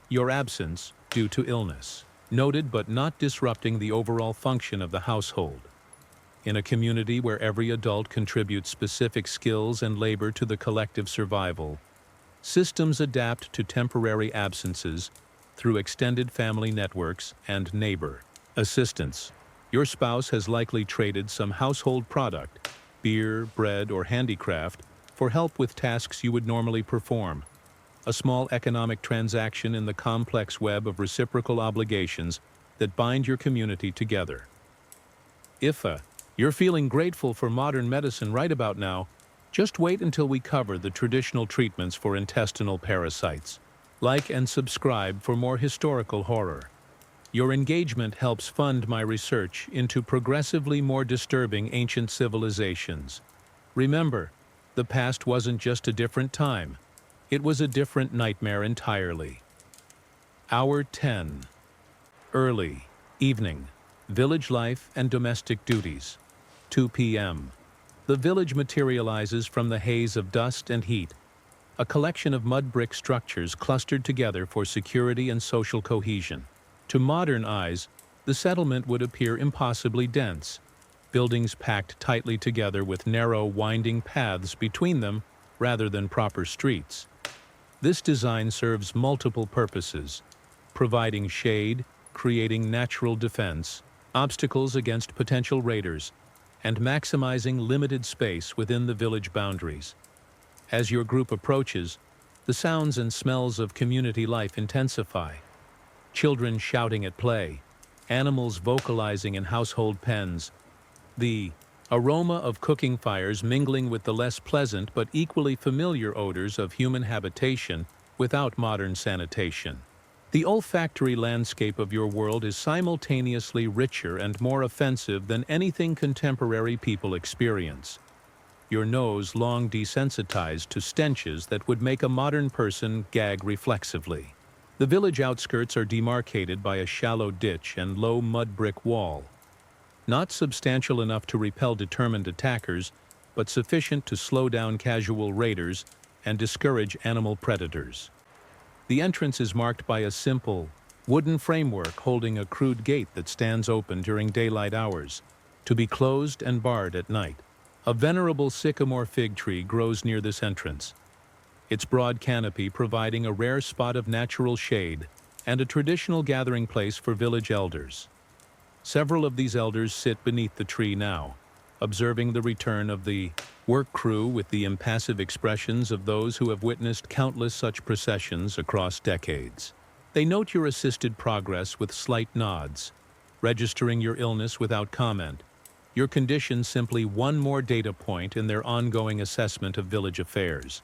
Your absence, due to illness, noted but not disrupting the overall function of the household. In a community where every adult contributes specific skills and labor to the collective survival, systems adapt to temporary absences through extended family networks and neighbor assistance. Your spouse has likely traded some household product, beer, bread, or handicraft, for help with tasks you would normally perform. A small economic transaction in the complex web of reciprocal obligations that bind your community together. If you're feeling grateful for modern medicine right about now, just wait until we cover the traditional treatments for intestinal parasites. Like and subscribe for more historical horror. Your engagement helps fund my research into progressively more disturbing ancient civilizations. Remember, the past wasn't just a different time. It was a different nightmare entirely. Hour 10. Early, evening, village life and domestic duties. 2 p.m. The village materializes from the haze of dust and heat, a collection of mud brick structures clustered together for security and social cohesion. To modern eyes, the settlement would appear impossibly dense, buildings packed tightly together with narrow, winding paths between them rather than proper streets. This design serves multiple purposes, providing shade, creating natural defense, obstacles against potential raiders, and maximizing limited space within the village boundaries. As your group approaches, The sounds and smells of community life intensify. Children shouting at play, animals vocalizing in household pens, the aroma of cooking fires mingling with the less pleasant but equally familiar odors of human habitation without modern sanitation. The olfactory landscape of your world is simultaneously richer and more offensive than anything contemporary people experience. Your nose long desensitized to stenches that would make a modern person gag reflexively. The village outskirts are demarcated by a shallow ditch and low mud brick wall, not substantial enough to repel determined attackers, but sufficient to slow down casual raiders and discourage animal predators. The entrance is marked by a simple, wooden framework holding a crude gate that stands open during daylight hours, to be closed and barred at night. A venerable sycamore fig tree grows near this entrance, its broad canopy providing a rare spot of natural shade and a traditional gathering place for village elders. Several of these elders sit beneath the tree now, observing the return of the work crew with the impassive expressions of those who have witnessed countless such processions across decades. They note your assisted progress with slight nods, registering your illness without comment, your condition simply one more data point in their ongoing assessment of village affairs.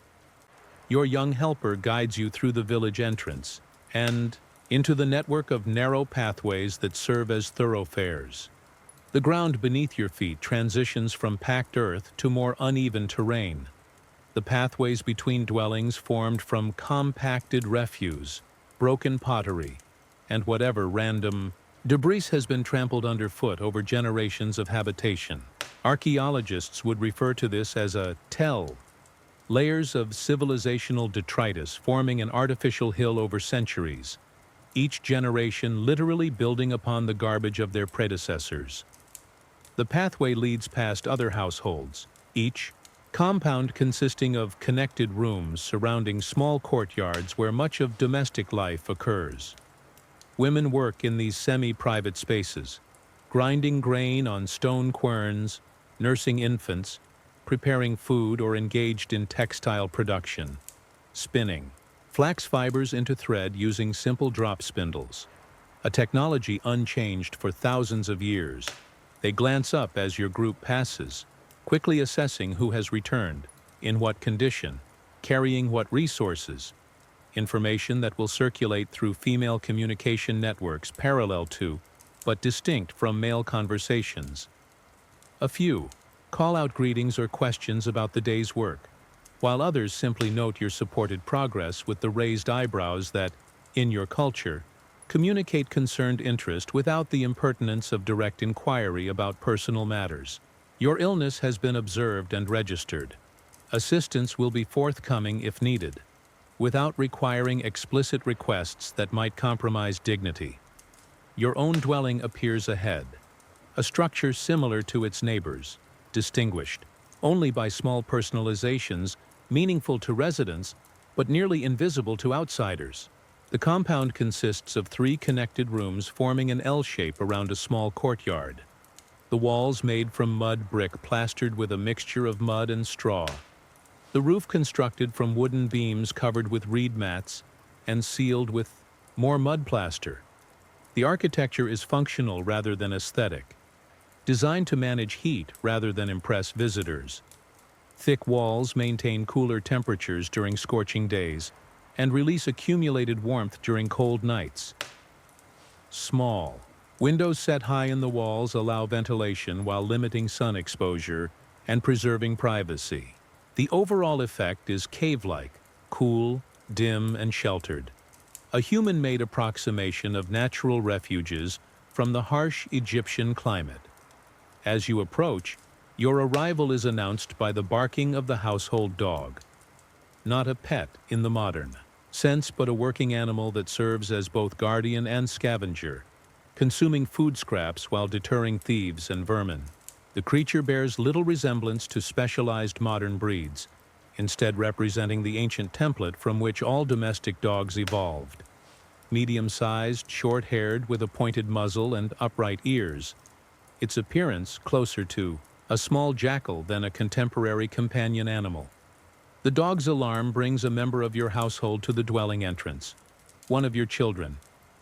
Your young helper guides you through the village entrance and into the network of narrow pathways that serve as thoroughfares. The ground beneath your feet transitions from packed earth to more uneven terrain. The pathways between dwellings formed from compacted refuse, broken pottery, and whatever random debris has been trampled underfoot over generations of habitation. Archaeologists would refer to this as a tell. Layers of civilizational detritus forming an artificial hill over centuries, each generation literally building upon the garbage of their predecessors. The pathway leads past other households, each compound consisting of connected rooms surrounding small courtyards where much of domestic life occurs. Women work in these semi-private spaces, grinding grain on stone querns, nursing infants, preparing food, or engaged in textile production, spinning flax fibers into thread using simple drop spindles, a technology unchanged for thousands of years. They glance up as your group passes, quickly assessing who has returned, in what condition, carrying what resources, information that will circulate through female communication networks parallel to, but distinct from male conversations. A few call out greetings or questions about the day's work, while others simply note your supported progress with the raised eyebrows that, in your culture, communicate concerned interest without the impertinence of direct inquiry about personal matters. Your illness has been observed and registered. Assistance will be forthcoming if needed, without requiring explicit requests that might compromise dignity. Your own dwelling appears ahead, a structure similar to its neighbors, distinguished only by small personalizations meaningful to residents but nearly invisible to outsiders. The compound consists of 3 connected rooms forming an L shape around a small courtyard. The walls made from mud brick plastered with a mixture of mud and straw. The roof constructed from wooden beams covered with reed mats and sealed with more mud plaster. The architecture is functional rather than aesthetic, designed to manage heat rather than impress visitors. Thick walls maintain cooler temperatures during scorching days and release accumulated warmth during cold nights. Small windows set high in the walls allow ventilation while limiting sun exposure and preserving privacy. The overall effect is cave-like, cool, dim, and sheltered. A human-made approximation of natural refuges from the harsh Egyptian climate. As you approach, your arrival is announced by the barking of the household dog. Not a pet in the modern sense, but a working animal that serves as both guardian and scavenger, consuming food scraps while deterring thieves and vermin. The creature bears little resemblance to specialized modern breeds, instead representing the ancient template from which all domestic dogs evolved. Medium-sized, short-haired, with a pointed muzzle and upright ears, its appearance closer to a small jackal than a contemporary companion animal. The dog's alarm brings a member of your household to the dwelling entrance. One of your children,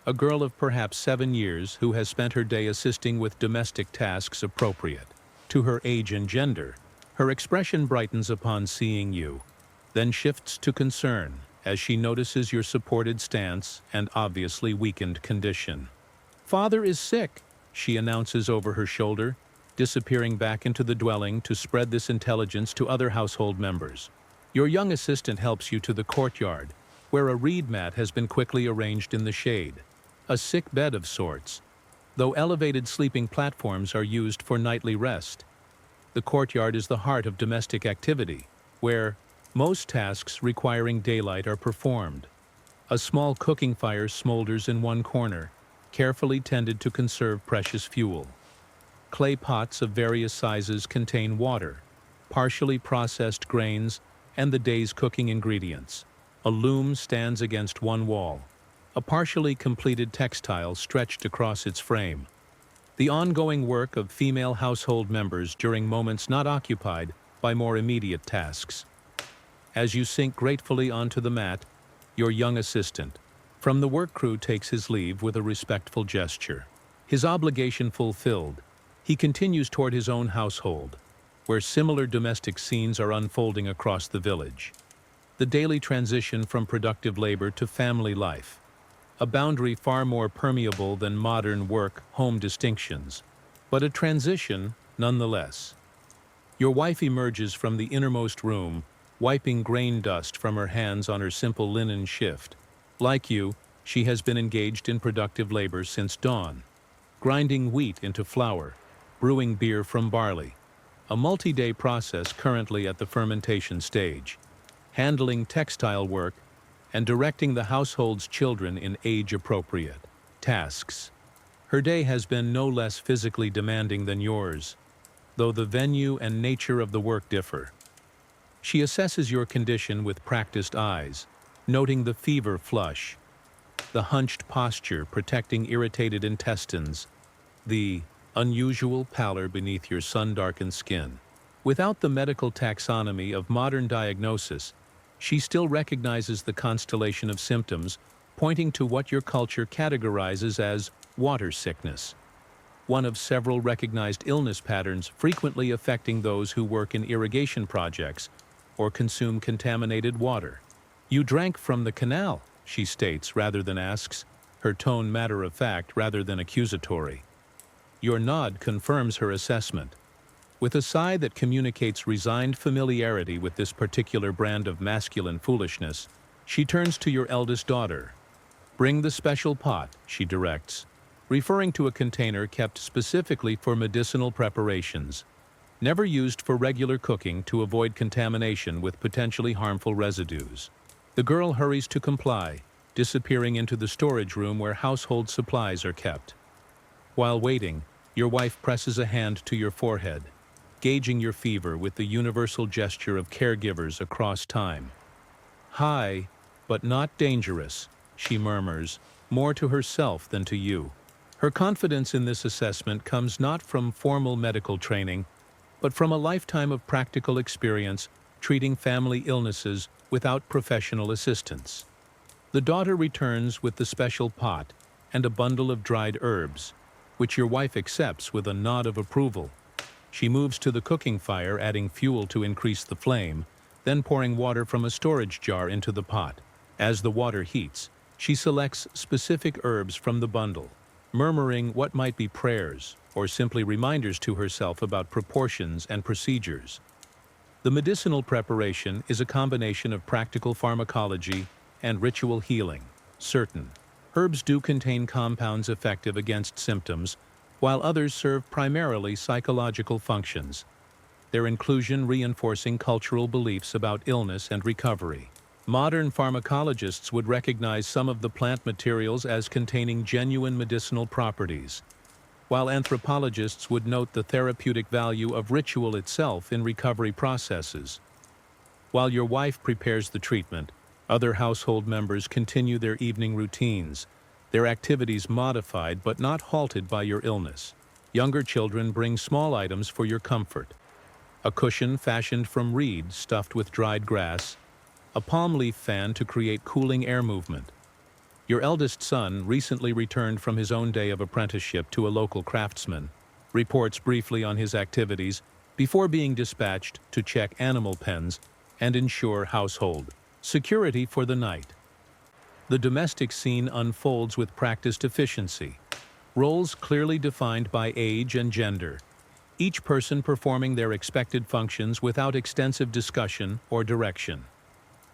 a girl of perhaps 7 years who has spent her day assisting with domestic tasks appropriate to her age and gender. Her expression brightens upon seeing you, then shifts to concern as she notices your supported stance and obviously weakened condition. "Father is sick," she announces over her shoulder, disappearing back into the dwelling to spread this intelligence to other household members. Your young assistant helps you to the courtyard, where a reed mat has been quickly arranged in the shade, a sick bed of sorts, though elevated sleeping platforms are used for nightly rest. The courtyard is the heart of domestic activity, where most tasks requiring daylight are performed. A small cooking fire smolders in one corner, carefully tended to conserve precious fuel. Clay pots of various sizes contain water, partially processed grains, and the day's cooking ingredients. A loom stands against one wall, a partially completed textile stretched across its frame. The ongoing work of female household members during moments not occupied by more immediate tasks. As you sink gratefully onto the mat, your young assistant from the work crew takes his leave with a respectful gesture. His obligation fulfilled, he continues toward his own household, where similar domestic scenes are unfolding across the village. The daily transition from productive labor to family life, a boundary far more permeable than modern work-home distinctions, but a transition nonetheless. Your wife emerges from the innermost room, wiping grain dust from her hands on her simple linen shift. Like you, she has been engaged in productive labor since dawn, grinding wheat into flour, brewing beer from barley, a multi-day process currently at the fermentation stage, handling textile work, and directing the household's children in age-appropriate tasks. Her day has been no less physically demanding than yours, though the venue and nature of the work differ. She assesses your condition with practiced eyes, noting the fever flush, the hunched posture protecting irritated intestines, the unusual pallor beneath your sun-darkened skin. Without the medical taxonomy of modern diagnosis, she still recognizes the constellation of symptoms pointing to what your culture categorizes as water sickness, one of several recognized illness patterns frequently affecting those who work in irrigation projects or consume contaminated water. "You drank from the canal," she states rather than asks, her tone matter-of-fact rather than accusatory. Your nod confirms her assessment. With a sigh that communicates resigned familiarity with this particular brand of masculine foolishness, she turns to your eldest daughter. "Bring the special pot," she directs, referring to a container kept specifically for medicinal preparations, never used for regular cooking to avoid contamination with potentially harmful residues. The girl hurries to comply, disappearing into the storage room where household supplies are kept. While waiting, your wife presses a hand to your forehead, gauging your fever with the universal gesture of caregivers across time. "High, but not dangerous," she murmurs, more to herself than to you. Her confidence in this assessment comes not from formal medical training, but from a lifetime of practical experience treating family illnesses without professional assistance. The daughter returns with the special pot and a bundle of dried herbs, which your wife accepts with a nod of approval. She moves to the cooking fire, adding fuel to increase the flame, then pouring water from a storage jar into the pot. As the water heats, she selects specific herbs from the bundle, murmuring what might be prayers or simply reminders to herself about proportions and procedures. The medicinal preparation is a combination of practical pharmacology and ritual healing. Certain herbs do contain compounds effective against symptoms, while others serve primarily psychological functions, their inclusion reinforcing cultural beliefs about illness and recovery. Modern pharmacologists would recognize some of the plant materials as containing genuine medicinal properties, while anthropologists would note the therapeutic value of ritual itself in recovery processes. While your wife prepares the treatment, other household members continue their evening routines, their activities modified but not halted by your illness. Younger children bring small items for your comfort, a cushion fashioned from reed stuffed with dried grass, a palm leaf fan to create cooling air movement. Your eldest son recently returned from his own day of apprenticeship to a local craftsman, reports briefly on his activities before being dispatched to check animal pens and ensure household security for the night. The domestic scene unfolds with practiced efficiency, roles clearly defined by age and gender, each person performing their expected functions without extensive discussion or direction.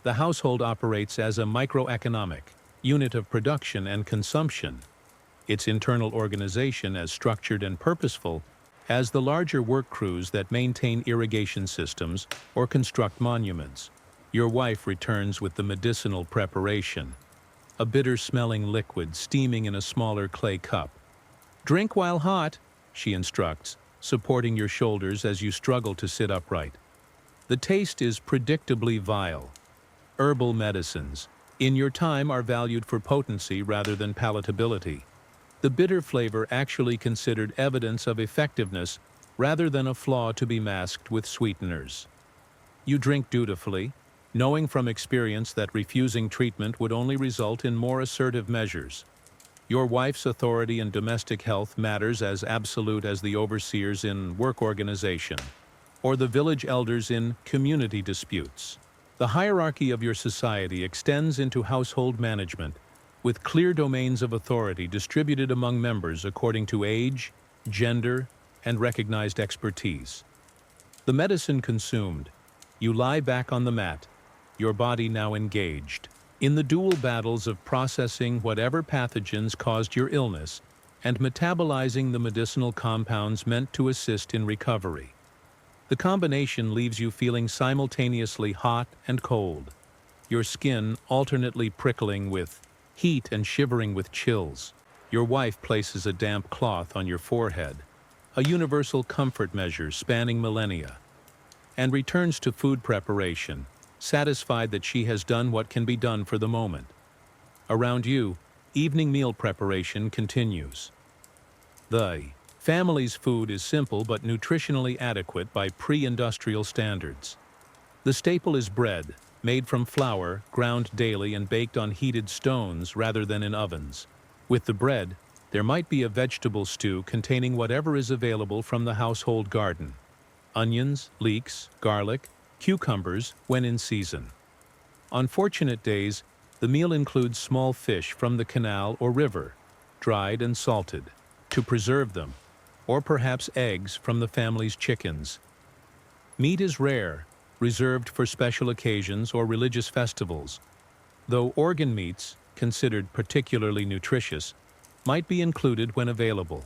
The household operates as a microeconomic unit of production and consumption, its internal organization as structured and purposeful as the larger work crews that maintain irrigation systems or construct monuments. Your wife returns with the medicinal preparation, a bitter-smelling liquid steaming in a smaller clay cup. "Drink while hot," she instructs, supporting your shoulders as you struggle to sit upright. The taste is predictably vile. Herbal medicines, in your time, are valued for potency rather than palatability. The bitter flavor actually considered evidence of effectiveness rather than a flaw to be masked with sweeteners. You drink dutifully, knowing from experience that refusing treatment would only result in more assertive measures. Your wife's authority in domestic health matters as absolute as the overseers in work organization, or the village elders in community disputes. The hierarchy of your society extends into household management, with clear domains of authority distributed among members according to age, gender, and recognized expertise. The medicine consumed, you lie back on the mat, your body now engaged in the dual battles of processing whatever pathogens caused your illness and metabolizing the medicinal compounds meant to assist in recovery. The combination leaves you feeling simultaneously hot and cold, your skin alternately prickling with heat and shivering with chills. Your wife places a damp cloth on your forehead, a universal comfort measure spanning millennia, and returns to food preparation, satisfied that she has done what can be done for the moment. Around you, evening meal preparation continues. The family's food is simple but nutritionally adequate by pre-industrial standards. The staple is bread, made from flour, ground daily and baked on heated stones rather than in ovens. With the bread, there might be a vegetable stew containing whatever is available from the household garden: onions, leeks, garlic, cucumbers when in season. On fortunate days, the meal includes small fish from the canal or river, dried and salted, to preserve them, or perhaps eggs from the family's chickens. Meat is rare, reserved for special occasions or religious festivals, though organ meats, considered particularly nutritious, might be included when available.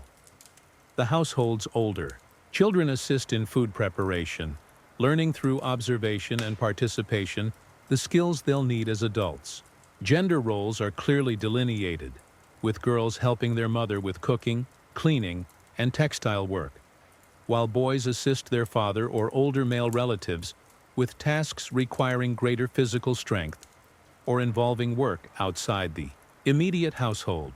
The household's older. Children assist in food preparation, learning through observation and participation the skills they'll need as adults. Gender roles are clearly delineated, with girls helping their mother with cooking, cleaning, and textile work, while boys assist their father or older male relatives with tasks requiring greater physical strength or involving work outside the immediate household.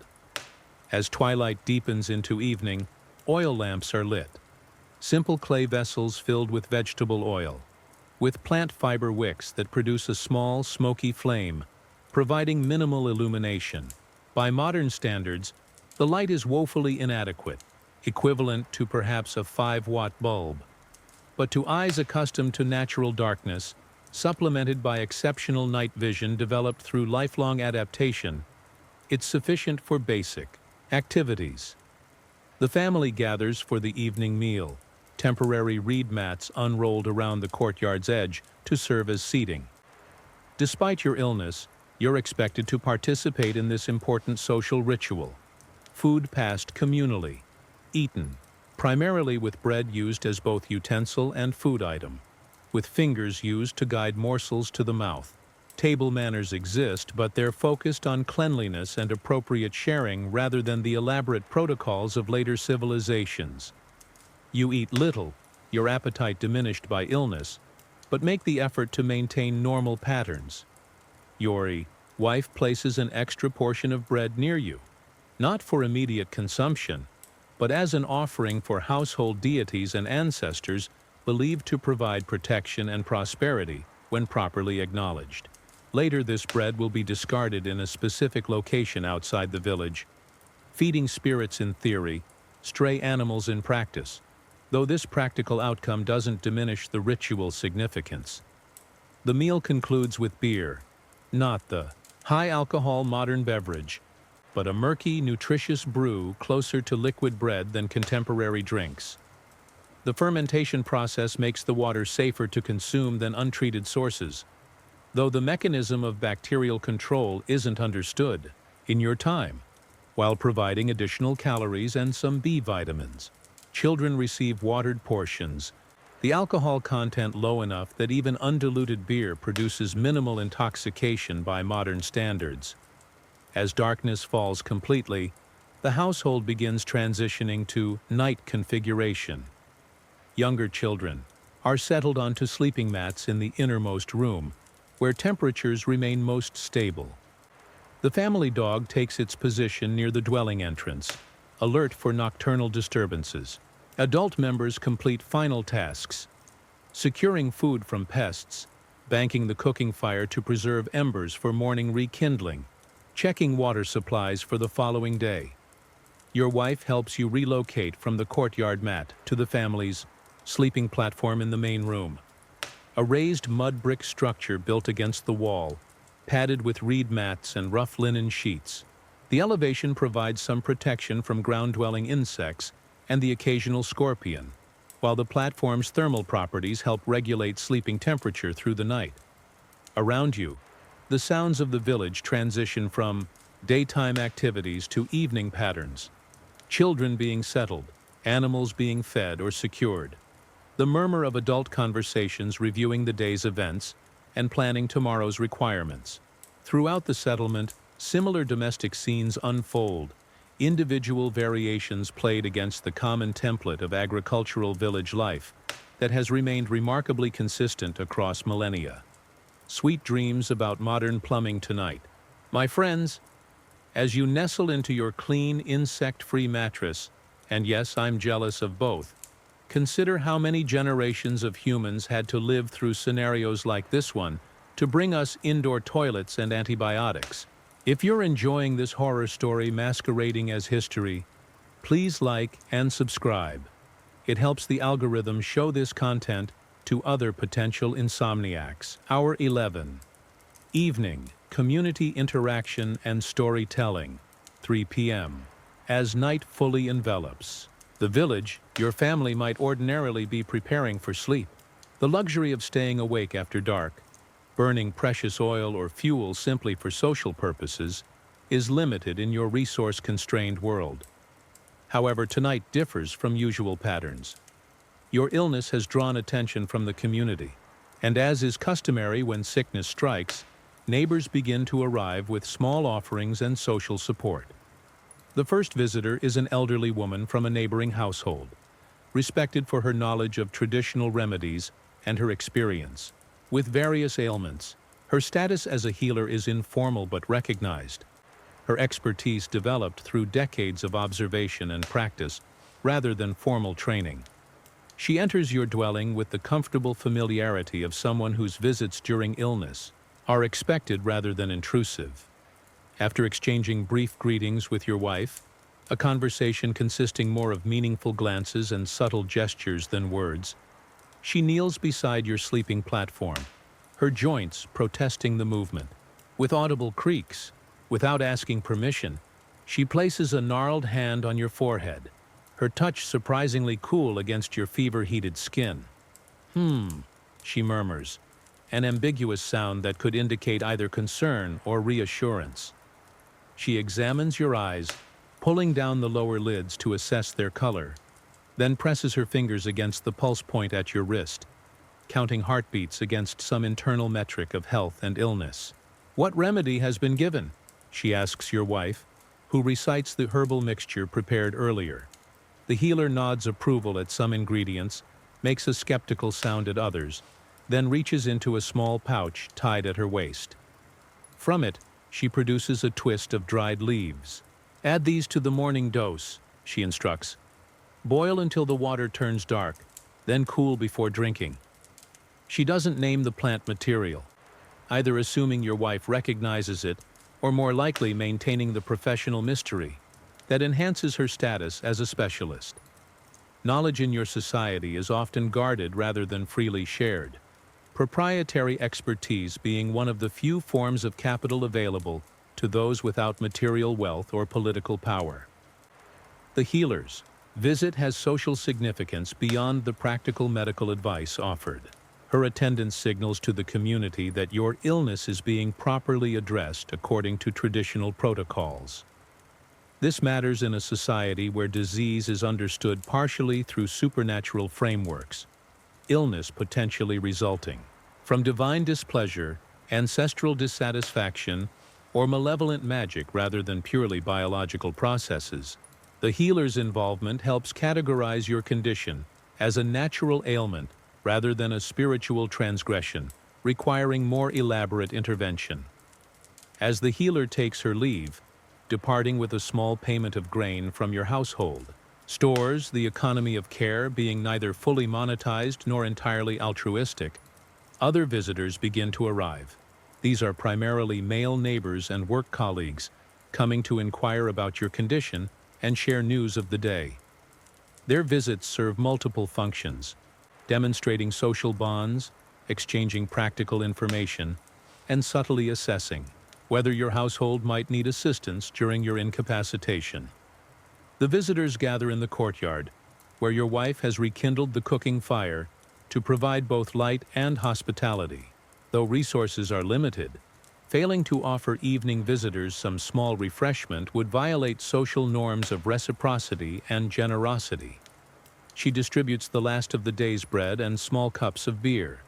As twilight deepens into evening, oil lamps are lit. Simple clay vessels filled with vegetable oil, with plant fiber wicks that produce a small, smoky flame, providing minimal illumination. By modern standards, the light is woefully inadequate, equivalent to perhaps a 5-watt bulb. But to eyes accustomed to natural darkness, supplemented by exceptional night vision developed through lifelong adaptation, it's sufficient for basic activities. The family gathers for the evening meal, temporary reed mats unrolled around the courtyard's edge to serve as seating. Despite your illness, you're expected to participate in this important social ritual. Food passed communally, eaten, primarily with bread used as both utensil and food item, with fingers used to guide morsels to the mouth. Table manners exist, but they're focused on cleanliness and appropriate sharing rather than the elaborate protocols of later civilizations. You eat little, your appetite diminished by illness, but make the effort to maintain normal patterns. Your wife places an extra portion of bread near you, not for immediate consumption, but as an offering for household deities and ancestors believed to provide protection and prosperity when properly acknowledged. Later, this bread will be discarded in a specific location outside the village, feeding spirits in theory, stray animals in practice, though this practical outcome doesn't diminish the ritual significance. The meal concludes with beer, not the high-alcohol modern beverage, but a murky, nutritious brew closer to liquid bread than contemporary drinks. The fermentation process makes the water safer to consume than untreated sources, though the mechanism of bacterial control isn't understood in your time, while providing additional calories and some B vitamins. Children receive watered portions, the alcohol content low enough that even undiluted beer produces minimal intoxication by modern standards. As darkness falls completely, the household begins transitioning to night configuration. Younger children are settled onto sleeping mats in the innermost room, where temperatures remain most stable. The family dog takes its position near the dwelling entrance, alert for nocturnal disturbances. Adult members complete final tasks, securing food from pests, banking the cooking fire to preserve embers for morning rekindling, checking water supplies for the following day. Your wife helps you relocate from the courtyard mat to the family's sleeping platform in the main room. A raised mud brick structure built against the wall, padded with reed mats and rough linen sheets. The elevation provides some protection from ground-dwelling insects and the occasional scorpion, while the platform's thermal properties help regulate sleeping temperature through the night. Around you, the sounds of the village transition from daytime activities to evening patterns. Children being settled, animals being fed or secured. The murmur of adult conversations reviewing the day's events and planning tomorrow's requirements. Throughout the settlement, similar domestic scenes unfold, individual variations played against the common template of agricultural village life that has remained remarkably consistent across millennia. Sweet dreams about modern plumbing tonight. My friends, as you nestle into your clean, insect-free mattress, and yes, I'm jealous of both, consider how many generations of humans had to live through scenarios like this one to bring us indoor toilets and antibiotics. If you're enjoying this horror story masquerading as history, please like and subscribe. It helps the algorithm show this content to other potential insomniacs. Hour 11. Evening, community interaction and storytelling, 3 p.m. As night fully envelops the village, your family might ordinarily be preparing for sleep. The luxury of staying awake after dark, burning precious oil or fuel simply for social purposes, is limited in your resource-constrained world. However, tonight differs from usual patterns. Your illness has drawn attention from the community, and as is customary when sickness strikes, neighbors begin to arrive with small offerings and social support. The first visitor is an elderly woman from a neighboring household, respected for her knowledge of traditional remedies and her experience with various ailments. Her status as a healer is informal but recognized. Her expertise developed through decades of observation and practice rather than formal training. She enters your dwelling with the comfortable familiarity of someone whose visits during illness are expected rather than intrusive. After exchanging brief greetings with your wife, a conversation consisting more of meaningful glances and subtle gestures than words, she kneels beside your sleeping platform, her joints protesting the movement. With audible creaks, without asking permission, she places a gnarled hand on your forehead, her touch surprisingly cool against your fever-heated skin. She murmurs, an ambiguous sound that could indicate either concern or reassurance. She examines your eyes, pulling down the lower lids to assess their color, then presses her fingers against the pulse point at your wrist, counting heartbeats against some internal metric of health and illness. What remedy has been given? She asks your wife, who recites the herbal mixture prepared earlier. The healer nods approval at some ingredients, makes a skeptical sound at others, then reaches into a small pouch tied at her waist. From it, she produces a twist of dried leaves. Add these to the morning dose, she instructs. Boil until the water turns dark, then cool before drinking. She doesn't name the plant material, either assuming your wife recognizes it or more likely maintaining the professional mystery that enhances her status as a specialist. Knowledge in your society is often guarded rather than freely shared, proprietary expertise being one of the few forms of capital available to those without material wealth or political power. The healer's visit has social significance beyond the practical medical advice offered. Her attendance signals to the community that your illness is being properly addressed according to traditional protocols. This matters in a society where disease is understood partially through supernatural frameworks, illness potentially resulting from divine displeasure, ancestral dissatisfaction, or malevolent magic rather than purely biological processes. The healer's involvement helps categorize your condition as a natural ailment rather than a spiritual transgression, requiring more elaborate intervention. As the healer takes her leave, departing with a small payment of grain from your household, stores, the economy of care being neither fully monetized nor entirely altruistic, other visitors begin to arrive. These are primarily male neighbors and work colleagues coming to inquire about your condition and share news of the day. Their visits serve multiple functions, demonstrating social bonds, exchanging practical information, and subtly assessing whether your household might need assistance during your incapacitation. The visitors gather in the courtyard, where your wife has rekindled the cooking fire to provide both light and hospitality. Though resources are limited, failing to offer evening visitors some small refreshment would violate social norms of reciprocity and generosity. She distributes the last of the day's bread and small cups of beer.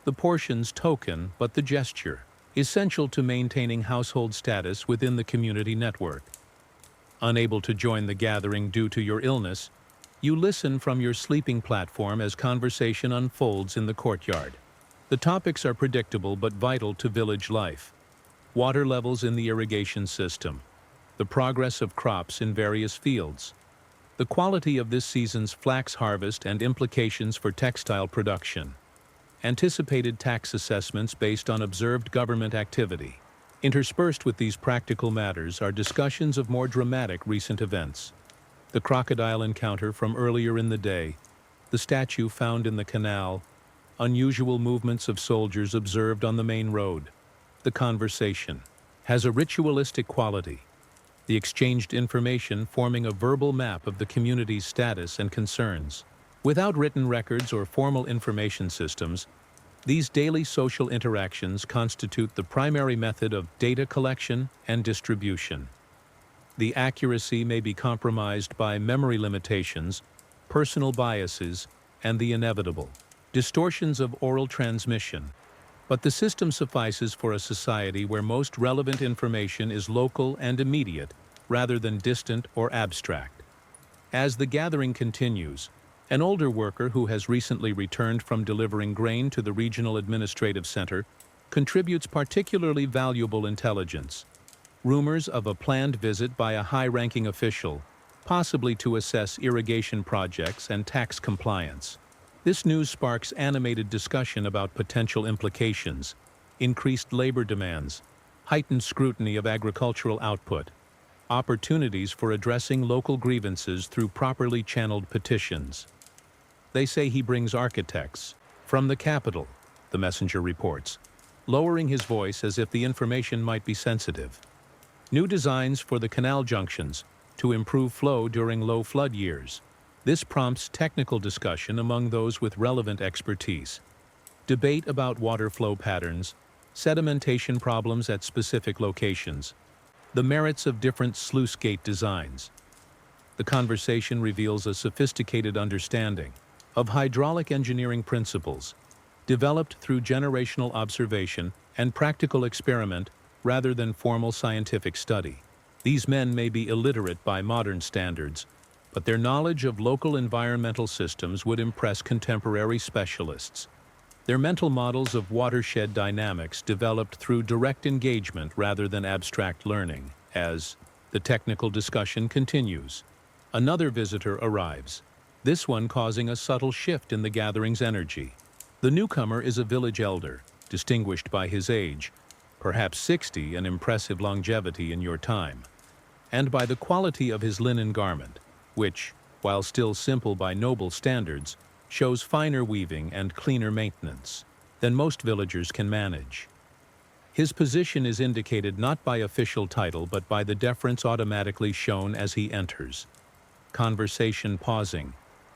The portions token, but the gesture, essential to maintaining household status within the community network. Unable to join the gathering due to your illness, you listen from your sleeping platform as conversation unfolds in the courtyard. The topics are predictable but vital to village life. Water levels in the irrigation system, the progress of crops in various fields, the quality of this season's flax harvest and implications for textile production, anticipated tax assessments based on observed government activity. Interspersed with these practical matters are discussions of more dramatic recent events. The crocodile encounter from earlier in the day, the statue found in the canal, unusual movements of soldiers observed on the main road. The conversation has a ritualistic quality, the exchanged information forming a verbal map of the community's status and concerns. Without written records or formal information systems, these daily social interactions constitute the primary method of data collection and distribution. The accuracy may be compromised by memory limitations, personal biases, and the inevitable distortions of oral transmission. But the system suffices for a society where most relevant information is local and immediate, rather than distant or abstract. As the gathering continues, an older worker who has recently returned from delivering grain to the regional administrative center contributes particularly valuable intelligence. Rumors of a planned visit by a high-ranking official, possibly to assess irrigation projects and tax compliance. This news sparks animated discussion about potential implications, increased labor demands, heightened scrutiny of agricultural output, opportunities for addressing local grievances through properly channeled petitions. They say he brings architects from the capital, the messenger reports, lowering his voice as if the information might be sensitive. New designs for the canal junctions to improve flow during low flood years. This prompts technical discussion among those with relevant expertise. Debate about water flow patterns, sedimentation problems at specific locations, the merits of different sluice gate designs. The conversation reveals a sophisticated understanding of hydraulic engineering principles, developed through generational observation and practical experiment rather than formal scientific study. These men may be illiterate by modern standards, but their knowledge of local environmental systems would impress contemporary specialists. Their mental models of watershed dynamics developed through direct engagement rather than abstract learning. As the technical discussion continues, another visitor arrives. this one causing a subtle shift in the gathering's energy. The newcomer is a village elder, distinguished by his age, perhaps 60, an impressive longevity in your time, and by the quality of his linen garment, which, while still simple by noble standards, shows finer weaving and cleaner maintenance than most villagers can manage. His position is indicated not by official title but by the deference automatically shown as he enters. Conversation pausing,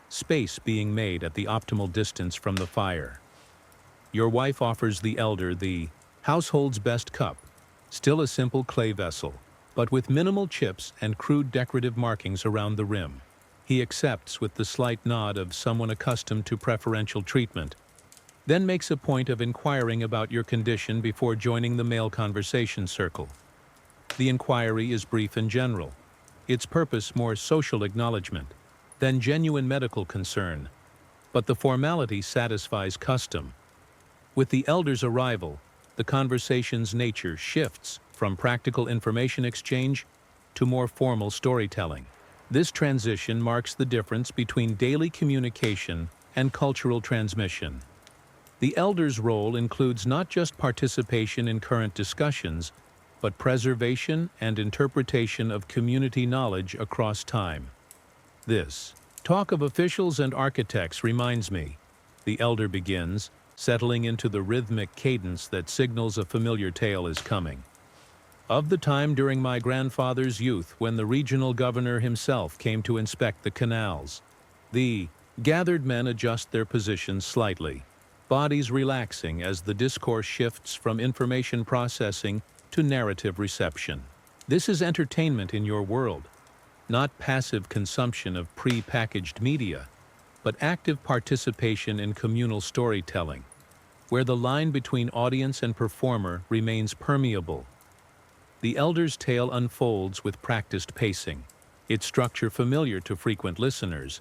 space being made at the optimal distance from the fire. Your wife offers the elder the household's best cup, still a simple clay vessel, but with minimal chips and crude decorative markings around the rim. He accepts with the slight nod of someone accustomed to preferential treatment, then makes a point of inquiring about your condition before joining the male conversation circle. The inquiry is brief and general, its purpose more social acknowledgement than genuine medical concern, but the formality satisfies custom. With the elder's arrival, the conversation's nature shifts from practical information exchange to more formal storytelling. This transition marks the difference between daily communication and cultural transmission. The elder's role includes not just participation in current discussions, but preservation and interpretation of community knowledge across time. This talk of officials and architects reminds me, the elder begins, settling into the rhythmic cadence that signals a familiar tale is coming. Of the time during my grandfather's youth when the regional governor himself came to inspect the canals. The gathered men adjust their positions slightly, bodies relaxing as the discourse shifts from information processing to narrative reception. This is entertainment in your world, not passive consumption of pre-packaged media, but active participation in communal storytelling, where the line between audience and performer remains permeable. The elder's tale unfolds with practiced pacing, its structure familiar to frequent listeners,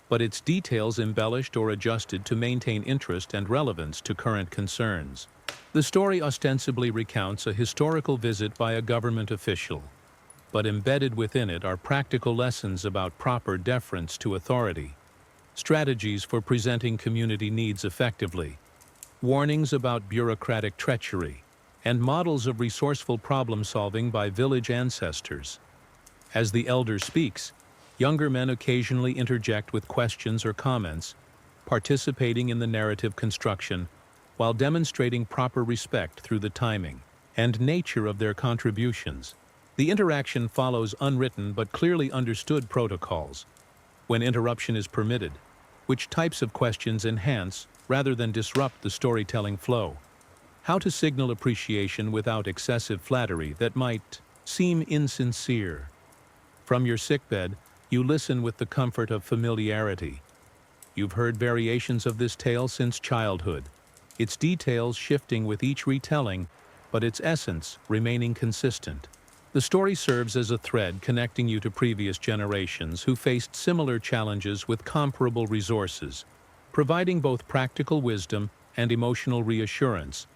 but its details embellished or adjusted to maintain interest and relevance to current concerns. The story ostensibly recounts a historical visit by a government official, but embedded within it are practical lessons about proper deference to authority, strategies for presenting community needs effectively, warnings about bureaucratic treachery, and models of resourceful problem-solving by village ancestors. As the elder speaks, younger men occasionally interject with questions or comments, participating in the narrative construction while demonstrating proper respect through the timing and nature of their contributions. The interaction follows unwritten but clearly understood protocols. When interruption is permitted, which types of questions enhance rather than disrupt the storytelling flow. How to signal appreciation without excessive flattery that might seem insincere. From your sickbed, you listen with the comfort of familiarity. You've heard variations of this tale since childhood, its details shifting with each retelling, but its essence remaining consistent. The story serves as a thread connecting you to previous generations who faced similar challenges with comparable resources, providing both practical wisdom and emotional reassurance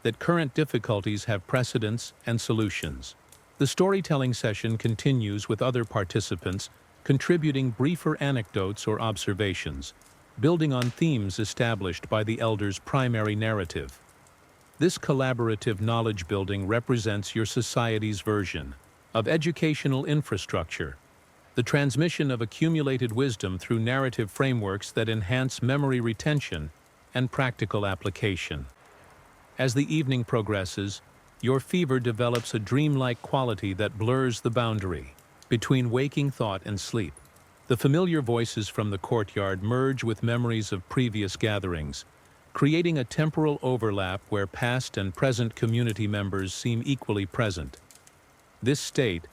that current difficulties have precedents and solutions. The storytelling session continues with other participants contributing briefer anecdotes or observations, building on themes established by the elder's primary narrative. This collaborative knowledge building represents your society's version of educational infrastructure, the transmission of accumulated wisdom through narrative frameworks that enhance memory retention and practical application. As the evening progresses, your fever develops a dreamlike quality that blurs the boundary between waking thought and sleep. The familiar voices from the courtyard merge with memories of previous gatherings, creating a temporal overlap where past and present community members seem equally present. This state,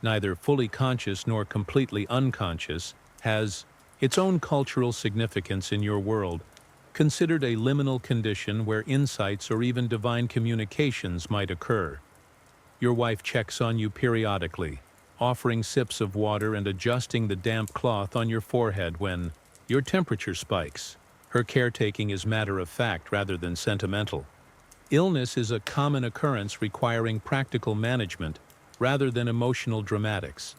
neither fully conscious nor completely unconscious, has its own cultural significance in your world, considered a liminal condition where insights or even divine communications might occur. Your wife checks on you periodically, offering sips of water and adjusting the damp cloth on your forehead when your temperature spikes. Her caretaking is matter of fact rather than sentimental. Illness is a common occurrence requiring practical management rather than emotional dramatics.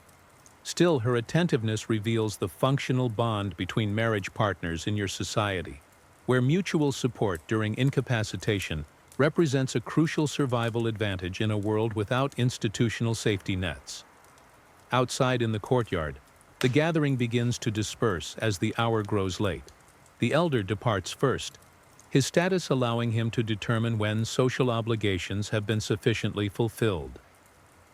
Still, her attentiveness reveals the functional bond between marriage partners in your society, where mutual support during incapacitation represents a crucial survival advantage in a world without institutional safety nets. Outside in the courtyard, the gathering begins to disperse as the hour grows late. The elder departs first, his status allowing him to determine when social obligations have been sufficiently fulfilled.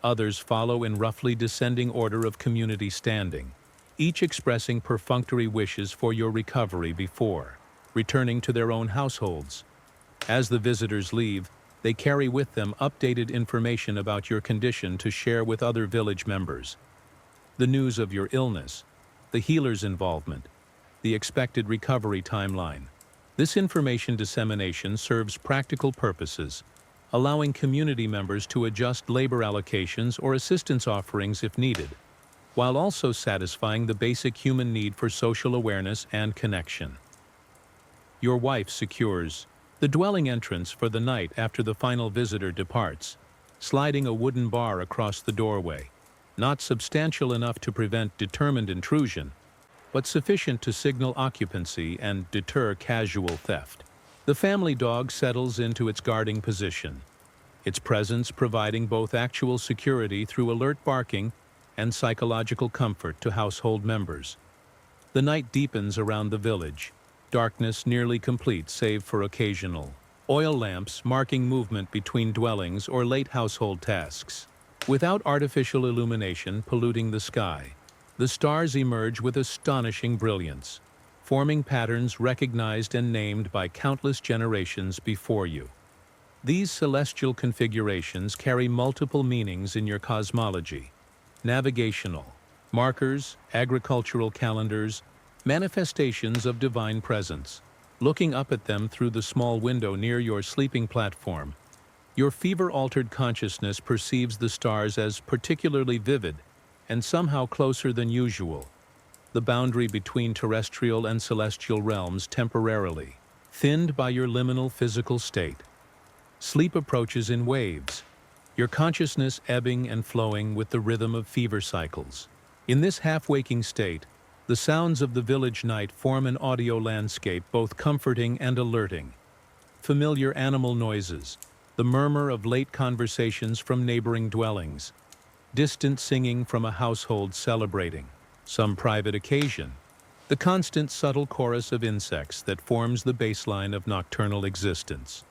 Others follow in roughly descending order of community standing, each expressing perfunctory wishes for your recovery before returning to their own households. As the visitors leave, they carry with them updated information about your condition to share with other village members. The news of your illness, the healer's involvement, the expected recovery timeline. This information dissemination serves practical purposes, allowing community members to adjust labor allocations or assistance offerings if needed, while also satisfying the basic human need for social awareness and connection. Your wife secures the dwelling entrance for the night after the final visitor departs, sliding a wooden bar across the doorway, not substantial enough to prevent determined intrusion, but sufficient to signal occupancy and deter casual theft. The family dog settles into its guarding position, its presence providing both actual security through alert barking and psychological comfort to household members. The night deepens around the village, darkness nearly complete save for occasional oil lamps marking movement between dwellings or late household tasks. Without artificial illumination polluting the sky, the stars emerge with astonishing brilliance, forming patterns recognized and named by countless generations before you. These celestial configurations carry multiple meanings in your cosmology: navigational, markers, agricultural calendars, manifestations of divine presence. Looking up at them through the small window near your sleeping platform, your fever-altered consciousness perceives the stars as particularly vivid and somehow closer than usual, the boundary between terrestrial and celestial realms temporarily thinned by your liminal physical state. Sleep approaches in waves, your consciousness ebbing and flowing with the rhythm of fever cycles. In this half-waking state, the sounds of the village night form an audio landscape both comforting and alerting. Familiar animal noises, the murmur of late conversations from neighboring dwellings, distant singing from a household celebrating some private occasion, the constant subtle chorus of insects that forms the baseline of nocturnal existence.